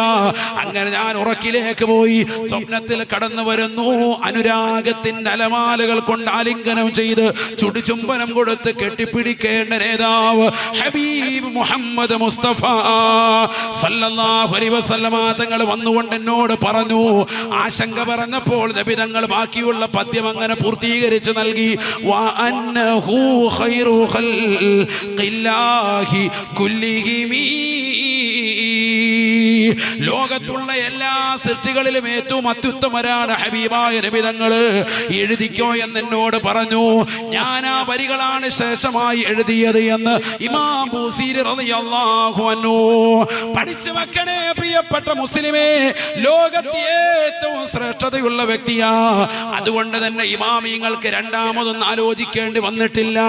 അങ്ങനെ ഞാൻ ഉറക്കിലേക്ക് പോയി. സ്വപ്നത്തിൽ കടന്നു വരുന്നു. അനുരാഗത്തിന്റെ അലമാലകൾ കൊണ്ട് ആലിംഗനം ചെയ്ത് ചുടുചുംബനം കൊടുത്ത് കെട്ടിപ്പിടിക്കേണ്ട നേതാവ് ഹബീബ് മുഹമ്മദ് മുസ്തഫ സല്ലല്ലാഹു അലൈഹി വസല്ലമ തങ്ങൾ വന്നുകൊണ്ട് എന്നോട് പറഞ്ഞു. ആശങ്ക പറഞ്ഞപ്പോൾ നബി തങ്ങൾ ബാക്കിയുള്ള പദ്യം അങ്ങനെ പൂർത്തീകരിച്ച് നൽകി. വഅന്നഹു ഖൈറു ഖൽഖില്ലാഹി കുല്ലിഹിമീ. ലോകത്തുള്ള എല്ലാ സൃഷ്ടികളിലും ഏറ്റവും അത്യുത്തമരാണ് ഹബീബായ നബി തങ്ങൾ. എഴുതിക്കോ എന്നോട് പറഞ്ഞു. ഞാൻ ആ വരികളാണ് ശേഷമായി എഴുതിയത് എന്ന് ഇമാം ബുസീരി റളിയല്ലാഹു അൻഹു. പഠിച്ചു വെക്കണേ പ്രിയപ്പെട്ട മുസ്ലിമേ, ലോകത്തെ ഏറ്റവും ശ്രേഷ്ഠതയുള്ള വ്യക്തിയാ. അതുകൊണ്ട് തന്നെ ഇമാമിങ്ങൾക്ക് രണ്ടാമതൊന്നും ആലോചിക്കേണ്ടി വന്നിട്ടില്ല.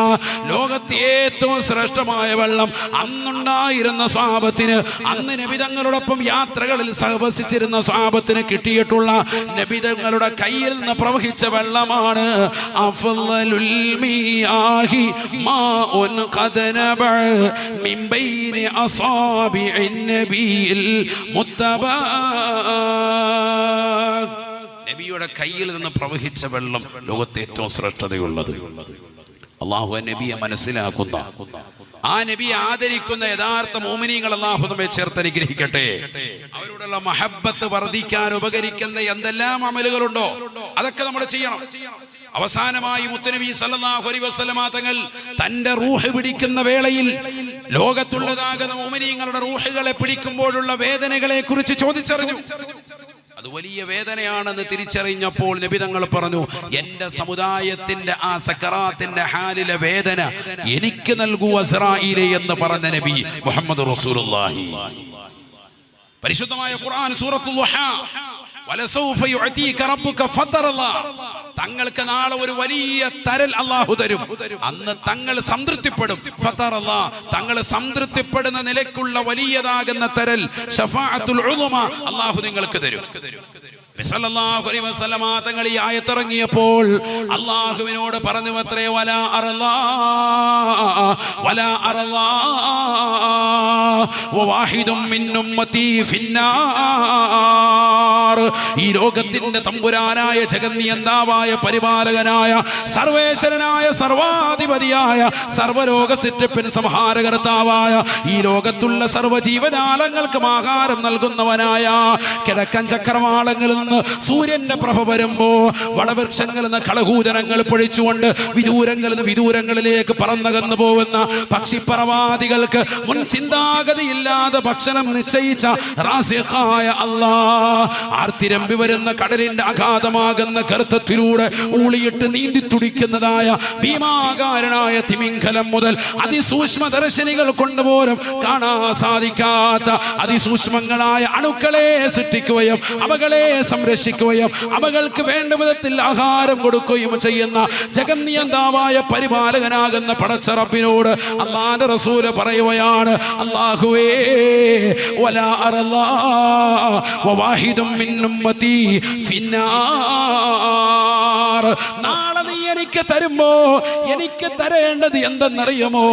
ലോകത്തെ ഏറ്റവും ശ്രേഷ്ഠമായ വെള്ളം അന്നുണ്ടായിരുന്ന സ്വഹാബത്തിന്, അന്ന് നബി തങ്ങളോടൊപ്പം യാത്രകളിൽ സഹവസിച്ചിരുന്ന സ്വഹാബത്തിന് കിട്ടിയിട്ടുള്ള നബി തങ്ങളുടെ കയ്യിൽ നിന്ന് പ്രവഹിച്ച വെള്ളമാണ് അഫ്ളലുൽ മിയാഹി മാഉൻ ഖദ് നബഅ മിൻ ബൈനി അസാബിഇൻ നബിയിൽ മുത്തബാ. നബിയുടെ കയ്യിൽ നിന്ന് പ്രവഹിച്ച വെള്ളം ലോകത്തെ ഏറ്റവും ശ്രേഷ്ഠതയുള്ളത്. അല്ലാഹു നബിയെ മനസ്സിലാക്കുന്ന, ആ നബിയെ ആദരിക്കുന്ന യഥാർത്ഥ മോമിനീങ്ങൾ അല്ലാഹു നമ്മെ ചേർത്ത് അനുഗ്രഹിക്കട്ടെ. അവരോടുള്ള മഹബ്ബത്ത് വർദ്ധിക്കാൻ ഉപകരിക്കുന്ന എന്തെല്ലാം അമലുകളുണ്ടോ അതൊക്കെ നമ്മൾ ചെയ്യണം. അവസാനമായി മുത്തുനബി സല്ലല്ലാഹു അലൈഹി വസല്ലമ തങ്ങൾ തന്റെ റൂഹ് പിടിക്കുന്ന വേളയിൽ ലോകത്തുള്ളതാകുന്ന മോമിനീങ്ങളുടെ റൂഹുകളെ പിടിക്കുമ്പോഴുള്ള വേദനകളെ കുറിച്ച് ചോദിച്ചറിഞ്ഞു. അത് വലിയ വേദനയാണെന്ന് തിരിച്ചറിഞ്ഞപ്പോൾ നബി തങ്ങൾ പറഞ്ഞു, എന്റെ സമുദായത്തിന്റെ ആ സക്കറാത്തിന്റെ ഹാലിലെ വേദന എനിക്ക് നൽകൂ അസ്റായീലേ എന്ന് പറഞ്ഞ നബി മുഹമ്മദ് റസൂലുള്ളാഹി. പരിശുദ്ധമായ ഖുർആൻ സൂറത്തുൽ ദുഹാ, വലസൗഫ യുഅതീക റബ്ബുക ഫതറല്ലാ. തങ്ങൾക്ക് നാളെ ഒരു വലിയ തരൽ അല്ലാഹു തരും. അന്ന് തങ്ങൾ സംതൃപ്തിപ്പെടും. ഫതറല്ലാ, തങ്ങൾ സംതൃപ്തിപ്പെടുന്ന നിലയ്ക്കുള്ള വലിയതാകുന്ന തരൽ, ശഫാഅത്തുൽ ഉളുമ അല്ലാഹു നിങ്ങൾക്ക് തരും. സല്ലല്ലാഹു അലൈഹി വസല്ലമ തങ്ങൾ ഈ ആയത്തിറങ്ങിയപ്പോൾ അല്ലാഹുവിനോട് പറഞ്ഞു അത്രേ വലാ അറല്ലാ വവാഹിദും മിൻ ഉമ്മതി ഫിന്നാർ. ഈ ലോകത്തിന്റെ തമ്പുരാനായ ജഗന്നിയന്താവായ പരിപാലകനായ സർവേശ്വരനായ സർവാധിപതിയായ സർവലോക സൃഷ്ടിപ്പിൻ സംഹാരകർത്താവായ ഈ ലോകത്തുള്ള സർവ്വജീവജാലങ്ങൾക്കും ആഹാരം നൽകുന്നവനായ കിഴക്കൻ ചക്രവാളങ്ങളിൽ നിന്ന് സൂര്യന്റെ പ്രഭ വരുമ്പോ വടവൃക്ഷങ്ങളിൽ നിന്ന് കളകൂജനങ്ങൾ പൊഴിച്ചുകൊണ്ട് വിദൂരങ്ങളിലേക്ക് പറന്നകന്നു പോകുന്ന പക്ഷിപ്പറവാദികൾക്ക് മുൻ ചിന്താഗതിയില്ലാതെ ഭക്ഷണം നിശ്ചയിച്ച റാസിഖായ അല്ലാഹ് ആർത്തിരമ്പി വരുന്ന കടലിന്റെ അഗാധമാകുന്ന ഗർത്തത്തിലൂടെ ഊളിയിട്ട് നീന്തി തുടിക്കുന്നതായ ഭീമാകാരനായ തിമിംഗലം മുതൽ അതിസൂക്ഷ്മ ദർശനികൾ കൊണ്ടുപോലും കാണാൻ സാധിക്കാത്ത അതിസൂക്ഷ്മങ്ങളായ അണുക്കളെ സൃഷ്ടിക്കുകയും അവകളെ സംരക്ഷിക്കുകയും അവകൾക്ക് വേണ്ട വിധത്തിൽ ആഹാരം കൊടുക്കുകയും ചെയ്യുന്ന ജഗന്നിയന്താവായ പരിപാലകനാകുന്ന പടച്ച റബ്ബിനോട് അല്ലാഹുവിന്റെ റസൂൽ പറയുകയാണ്, അല്ലാഹുവേ വലാ അറല്ലാ വവാഹിദും മിൻ ഉമ്മതി ഫിന്നാർ. നാളെ നീ എനിക്ക് തരുമ്പോ എനിക്ക് തരേണ്ടത് എന്തെന്നറിയുമോ?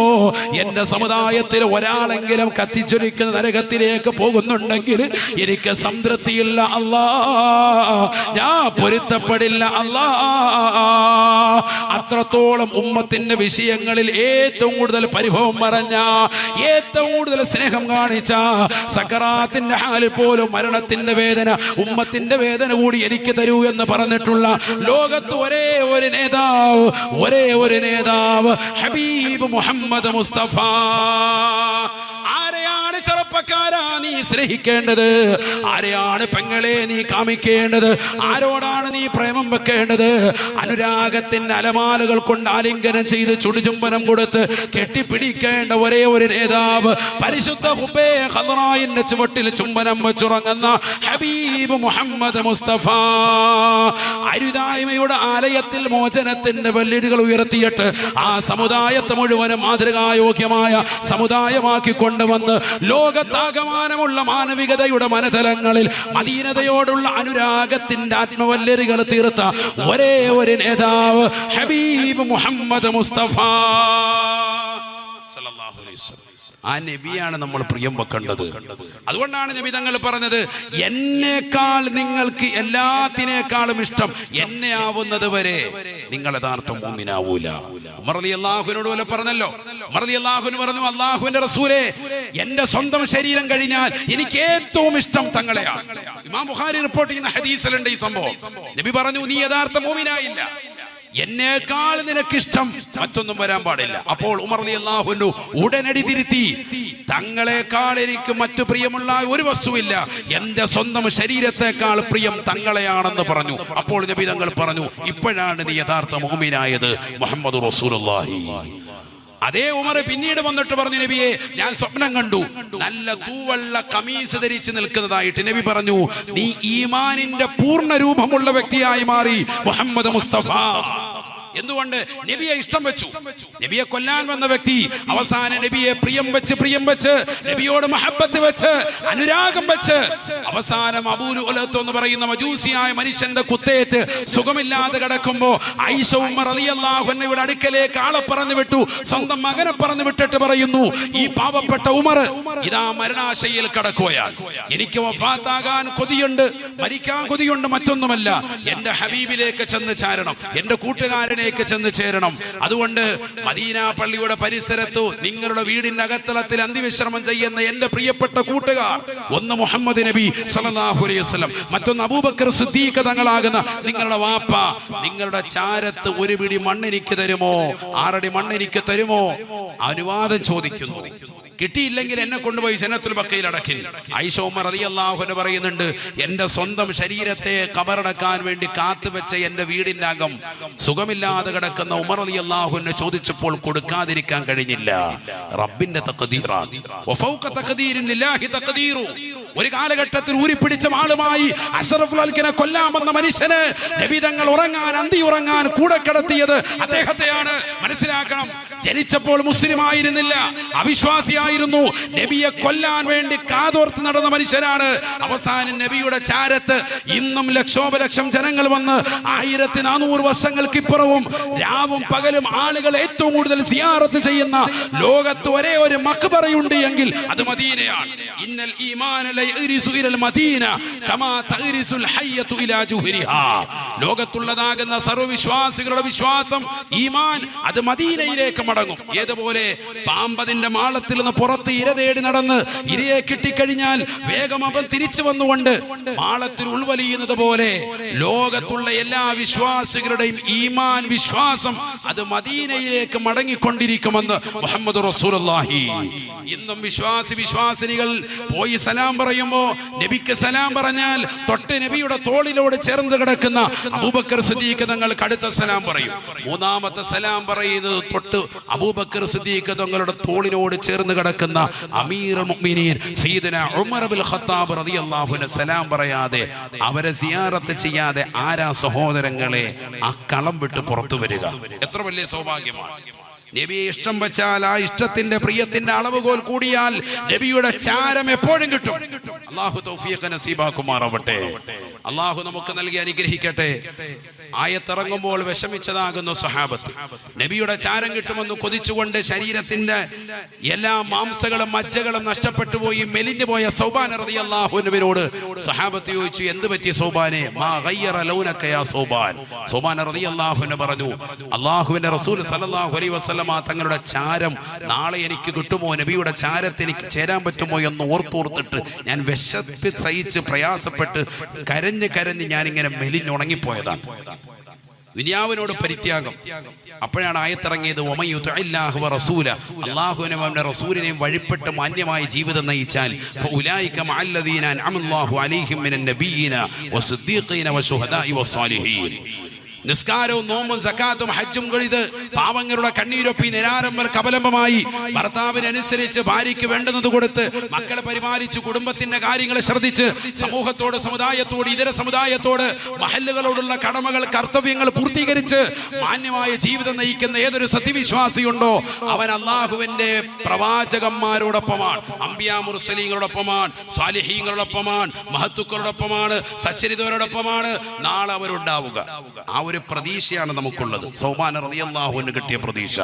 എന്റെ സമുദായത്തിൽ ഒരാളെങ്കിലും കത്തിച്ചൊലിക്കുന്ന നരകത്തിലേക്ക് പോകുന്നുണ്ടെങ്കിൽ എനിക്ക് സംതൃപ്തിയില്ല അല്ലാ, ഞാൻ പൊരുത്തപ്പെടില്ല അല്ലാ. അത്രത്തോളം ഉമ്മത്തിന്റെ വിഷയങ്ങളിൽ ഏറ്റവും കൂടുതൽ പരിഭവം പറഞ്ഞ, ഏറ്റവും കൂടുതൽ സ്നേഹം കാണിച്ച, സക്കറാത്തിന്റെ ഹാലിൽ പോലും മരണത്തിന്റെ വേദന, ഉമ്മത്തിന്റെ വേദന കൂടി എനിക്ക് തരൂ എന്ന് പറഞ്ഞിട്ടുള്ള ലോകത്ത് ഒരേ ഒരു നേതാവ് ഹബീബ് മുഹമ്മദ് മുസ്തഫ. ആരെയാണ് ചെറുപ്പക്കാരാ നീ സ്നേഹിക്കേണ്ടത്? ആരെയാണ് പെങ്ങളെ നീ കാമിക്കേണ്ടത്? ആരോടാണ് നീ പ്രേമം വെക്കേണ്ടത്? അനുരാഗത്തിന്റെ അലമാലകൾ കൊണ്ട് ആലിംഗനം ചെയ്ത് ചുടുചുംബനം കൊടുത്ത് കെട്ടിപ്പിടിക്കേണ്ട ഒരേ ഒരു നേതാവ് പരിശുദ്ധ ഹുബേ ഖദറായിന്റെ ചുവട്ടിൽ ചുംബനം വെച്ചുറങ്ങുന്ന ഹബീബ് മുഹമ്മദ് മുസ്തഫ. അരുതായ്മയുടെ ആലയത്തിൽ മോചനത്തിന്റെ വെല്ലുവിളികൾ ഉയർത്തിയിട്ട് ആ സമുദായത്തെ മുഴുവനും മാതൃകായോഗ്യമായ സമുദായമാക്കി കൊണ്ടുവന്ന് ലോകത്താകമാനമുള്ള മാനവികതയുടെ മനതലങ്ങളിൽ മദീനതയോടുള്ള അനുരാഗത്തിന്റെ ആത്മവല്ലരികൾ തീർത്ത ഒരേ ഒരു നേതാവ് ഹബീബ് മുഹമ്മദ് മുസ്തഫ സല്ലല്ലാഹു അലൈഹി വസല്ലം. ആ നബിയാണ് നമ്മൾ പ്രിയം വെക്കേണ്ടത്. അതുകൊണ്ടാണ് നബി തങ്ങൾ പറഞ്ഞത്, എന്നേക്കാൾ നിങ്ങൾക്ക് എല്ലാത്തിനേക്കാളും ഇഷ്ടം എന്നെ ആവുന്നത് വരെ നിങ്ങൾ യഥാർത്ഥ മുഅ്മിനാവൂല. ഉമർ റളിയല്ലാഹുവിനോട് പോലെ പറഞ്ഞല്ലോ. ഉമർ റളിയല്ലാഹു പറഞ്ഞു, അല്ലാഹുവിന്റെ റസൂലേ, എന്റെ സ്വന്തം ശരീരം കഴിഞ്ഞാൽ എനിക്ക് ഏറ്റവും ഇഷ്ടം തങ്ങളെയാണ്. ഇമാം ബുഖാരി റിപ്പോർട്ട് ചെയ്യുന്ന ഹദീസിലുണ്ട് ഈ സംഭവം. നബി പറഞ്ഞു, നീ യഥാർത്ഥ മുഅ്മിനായില്ല, എന്നേക്കാൾ നിനക്കിഷ്ടം മറ്റൊന്നും വരാൻ പാടില്ല. അപ്പോൾ ഉമർ റളിയല്ലാഹു അൻഹു ഉടനടി തിരുത്തി, തങ്ങളെക്കാൾ എനിക്ക് മറ്റു പ്രിയമുള്ള ഒരു വസ്തുവില്ല, എന്റെ സ്വന്തം ശരീരത്തെക്കാൾ പ്രിയം തങ്ങളെയാണെന്ന് പറഞ്ഞു. അപ്പോൾ നബി തങ്ങൾ പറഞ്ഞു, ഇപ്പോഴാണ് നീ യഥാർത്ഥ മുഅ്മിനായത് മുഹമ്മദ് റസൂലുള്ളാഹി. അതേ ഉമർ പിന്നീട് വന്നിട്ട് പറഞ്ഞു, നബിയെ, ഞാൻ സ്വപ്നം കണ്ടു, നല്ല തൂവള്ള കമീസ് ധരിച്ച് നിൽക്കുന്നതായിട്ട്. നബി പറഞ്ഞു, നീ ഈമാനിന്റെ പൂർണ്ണ രൂപമുള്ള വ്യക്തിയായി മാറി മുഹമ്മദ് മുസ്തഫ. എന്തുകൊണ്ട്? നബിയെ ഇഷ്ടം വെച്ചു. നബിയെ കൊല്ലാൻ വന്ന വ്യക്തി അവസാന നബിയെ പ്രിയം വെച്ച് നബിയോട് മഹബത്ത് വെച്ച് അനുരാഗം വെച്ച് അവസാനം അബൂ ലുഅലത്ത് എന്ന് പറയുന്ന മജൂസിയായ മനുഷ്യന്റെ കുത്തേറ്റ് സുഖമില്ലാതെ കിടക്കുമ്പോ ആയിഷ ഉമ്മ റളിയല്ലാഹു അൻഹയുടെ അടുക്കലേക്ക് ആളെ പറഞ്ഞു വിട്ടു, സ്വന്തം മകനെ പറഞ്ഞു വിട്ടിട്ട് പറയുന്നു, ഈ പാവപ്പെട്ട ഉമർ ഇതാ മരണാശയിൽ കിടക്കുകയാണ്, എനിക്ക് വഫാത്താകാൻ കൊതിയുണ്ട്, മരിക്കാൻ കൊതിയുണ്ട്, മറ്റൊന്നുമല്ല, എന്റെ ഹബീബിലേക്ക് ചെന്ന് ചാരണം, എന്റെ കൂട്ടുകാരൻ ചെന്ന് ചേരണം. അതുകൊണ്ട് മദീന പള്ളിയുടെ പരിസരത്തു നിങ്ങളുടെ വീടിന്റെ അകത്തളത്തിൽ അന്തിവിശ്രമം ചെയ്യുന്ന എന്റെ പ്രിയപ്പെട്ട കൂട്ടുകാർ, ഒന്ന് മുഹമ്മദ് നബി സല്ലല്ലാഹു അലൈഹി വസല്ലം, മറ്റൊന്ന് അബൂബക്കർ സിദ്ദീഖ് തങ്ങളാകുന്ന നിങ്ങളുടെ വാപ്പ, നിങ്ങളുടെ ചാരത്ത് ഒരു പിടി മണ്ണെനിക്ക് തരുമോ, 6 അടി മണ്ണെനിക്ക് തരുമോ? അനുവാദം ചോദിക്കുന്നു. കിട്ടിയില്ലെങ്കിൽ എന്നെ കൊണ്ടുപോയി ജന്നത്തുൽ ബഖയിൽ അടക്കിൽ. ആയിഷ ഉമ്മ റളിയല്ലാഹു അൻഹ പറയുന്നുണ്ട്, എന്റെ സ്വന്തം ശരീരത്തെ ഖബറടക്കാൻ വേണ്ടി കാത്തുവെച്ച എന്റെ വീടിന്റെ അകം സുഖമില്ലാതെ കിടക്കുന്ന ഉമർ റളിയല്ലാഹു അൻഹു ചോദിച്ചപ്പോൾ കൊടുക്കാതിരിക്കാൻ കഴിഞ്ഞില്ല. റബ്ബിന്റെ തഖ്ദീറാണ്. വഫൗക തഖ്ദീരിൻ ലില്ലാഹി തഖ്ദീറു. ഒരു കാലഘട്ടത്തിൽ ഊരിപ്പിടിച്ച ആളുമായി അഷ്റഫുൽ ഖൽഖിനെ കൊല്ലാമെന്ന മനുഷ്യന് നബി തങ്ങൾ ഉറങ്ങാൻ അന്തി ഉറങ്ങാൻ കൂടെ കിടത്തിയത് അദ്ദേഹത്തെയാണ്. മനസ്സിലാക്കണം, ജനിച്ചപ്പോൾ മുസ്ലിം ആയിരുന്നില്ല, അവിശ്വാസിയായിരുന്നു. നബിയെ കൊല്ലാൻ വേണ്ടി കാതോർത്ത് നടന്ന മനുഷ്യനാണ്. അവസാനം നബിയുടെ ചാരത്ത് ഇന്നും ലക്ഷോപലക്ഷം ജനങ്ങൾ വന്ന് 1400 വർഷങ്ങൾക്കിപ്പുറവും രാവും പകലും ആളുകൾ ഏറ്റവും കൂടുതൽ സിയാറത്ത് ചെയ്യുന്ന ലോകത്ത് ഒരേ ഒരു മഖ്ബറയുണ്ട് എങ്കിൽ അത് മദീനയാണ്. ഇന്നൽ ഈമാന ലയഗ്രിസു ഇലൽ മദീന കമാ തഗ്രിസുൽ ഹയ്യതു ഇലാ ജുഹരിഹാ. ലോകത്തുള്ളതാകുന്ന സർവ്വവിശ്വാസികളുടെ വിശ്വാസം ഈമാൻ അത് മദീനയിലേക്ക് മടങ്ങും. ഏതുപോലെ പാമ്പതിന്റെ മാളത്തിൽ നിന്ന് പുറത്ത് ഇര തേടി നടന്ന് ഇരയെ കിട്ടിക്കഴിഞ്ഞാൽ വേഗം അവൻ തിരിച്ചു വന്നുകൊണ്ട് മാളത്തിൽ ഉൾവലിയുന്നത് പോലെ ലോകത്തുള്ള എല്ലാ വിശ്വാസികളുടെയും ഈമാൻ വിശ്വാസം അത് മദീനയിലേക്ക് മടങ്ങിക്കൊണ്ടിരിക്കുമെന്ന് മുഹമ്മദ് റസൂലുള്ളാഹി. ഇന്നും വിശ്വാസിനികൾ പോയി സലാം പറയുമ്പോ നബിക്ക് സലാം പറഞ്ഞാൽ തൊട്ട് നബിയുടെ തോളിലോട് ചേർന്ന് കിടക്കുന്ന അബൂബക്കർ സിദ്ദീഖ് തങ്ങൾ അടുത്ത സലാം പറയും. മൂന്നാമത്തെ സലാം പറയുന്നത് തൊട്ട് അബൂബക്കർ സിദ്ദീഖ് തങ്ങളുടെ തോളിനോട് ചേർന്ന് കിടക്കുന്ന അമീറുൽ മുഅ്മിനീൻ സയ്യിദന ഉമർ ഇബ്നുൽ ഖത്താബ് റളിയല്ലാഹു അൻഹു സലാം പറയാതെ അവരെ സിയാറത്ത് ചെയ്യാതെ ആരാ സഹോദരങ്ങളെ ആ കളം വിട്ട് പുറത്തു വരിക? എത്ര വലിയ സൗഭാഗ്യമാണ്. നബിയെ ഇഷ്ടം വെച്ചാൽ ആ ഇഷ്ടത്തിന്റെ പ്രിയത്തിന്റെ അളവുകോൽ കൂടിയാൽ നബിയുടെ ചാരം എപ്പോഴും കിട്ടും. അല്ലാഹു തൗഫീഖ് നസീബാക്കുമാറാവട്ടെ. അല്ലാഹു നമുക്ക് നൽകി അനുഗ്രഹിക്കട്ടെ. ആയത്തിറങ്ങുമ്പോൾ വിഷമിച്ചതാകുന്നു സഹാബത്ത്. നബിയുടെ ചാരം കിട്ടുമെന്ന് കൊതിച്ചുകൊണ്ട് ശരീരത്തിന്റെ എല്ലാ മാംസങ്ങളും മജ്ജകളും നഷ്ടപ്പെട്ടു പോയി മെലിഞ്ഞു പോയ സൗബാൻ റളിയല്ലാഹു അൻഹുവിനോട് സഹാബത്ത് ചോദിച്ചു, എന്ത് പറ്റി സൗബാനെ? മാ ഗയ്യറ ലൗനക യാ സൗബാൻ. സൗബാൻ റളിയല്ലാഹു അൻഹു പറഞ്ഞു, അല്ലാഹുവിന്റെ റസൂൽ സല്ലല്ലാഹു അലൈഹി വസല്ലമ തങ്ങളുടെ ചാരം നാളെ എനിക്ക് കിട്ടുമോ, നബിയുടെ ചാരത്തിൽ എനിക്ക് ചേരാൻ പറ്റുമോ എന്ന് ഓർത്തോർത്തിട്ട് ഞാൻ വിശപ്പ് സഹിച്ച് പ്രയാസപ്പെട്ട് കരഞ്ഞ് ഞാനിങ്ങനെ മെലിഞ്ഞുണങ്ങിപ്പോയതാണ്. ദുനിയാവിനോട് പരിത്യാഗം. അപ്പോഴാണ് ആയത്തിറങ്ങിയത്, അല്ലാഹുവിനെയും അവന്റെ റസൂലിനെയും വഴിപ്പെട്ട് മാന്യമായ ജീവിതം നയിച്ചാൽ ഫഉലൈക മഅല്ലദീന അൻഅമല്ലാഹു അലൈഹിം മിനൻ നബിയ്യിന വസ്ദിഖീന വശുഹദാഇ വസ്സാലിഹീൻ. നിസ്കാരവും നോമ്പും സക്കാത്തും ഹജ്ജും കൊയ്ത് പാവങ്ങളുടെ കണ്ണീരൊപ്പി നിരാരംഭർക്ക് അവലംബമായി ഭർത്താവിനനുസരിച്ച് ഭാര്യയ്ക്ക് വേണ്ടുന്നത് കൊടുത്ത് മക്കളെ പരിപാലിച്ച് കുടുംബത്തിന്റെ കാര്യങ്ങളെ ശ്രദ്ധിച്ച് സമൂഹത്തോട് സമുദായത്തോട് ഇതര സമുദായത്തോട് മഹല്ലുകളോടുള്ള കടമകൾ കർത്തവ്യങ്ങൾ പൂർത്തീകരിച്ച് മാന്യമായ ജീവിതം നയിക്കുന്ന ഏതൊരു സത്യവിശ്വാസിയുണ്ടോ അവൻ അല്ലാഹുവിന്റെ പ്രവാചകന്മാരോടൊപ്പമാണ്, അംബിയാ മുർസലീങ്ങളോടൊപ്പമാണ്, സാലിഹീങ്ങളോടൊപ്പമാണ്, മഹത്തുക്കളോടൊപ്പമാണ്, സച്ചരിതരോടൊപ്പമാണ് നാളെ അവരുണ്ടാവുക. ആ ഒരു പ്രതീക്ഷയാണ് നമുക്കുള്ളത്. സൗബാൻ റളിയല്ലാഹു അൻഹു കിട്ടിയ പ്രതീക്ഷ.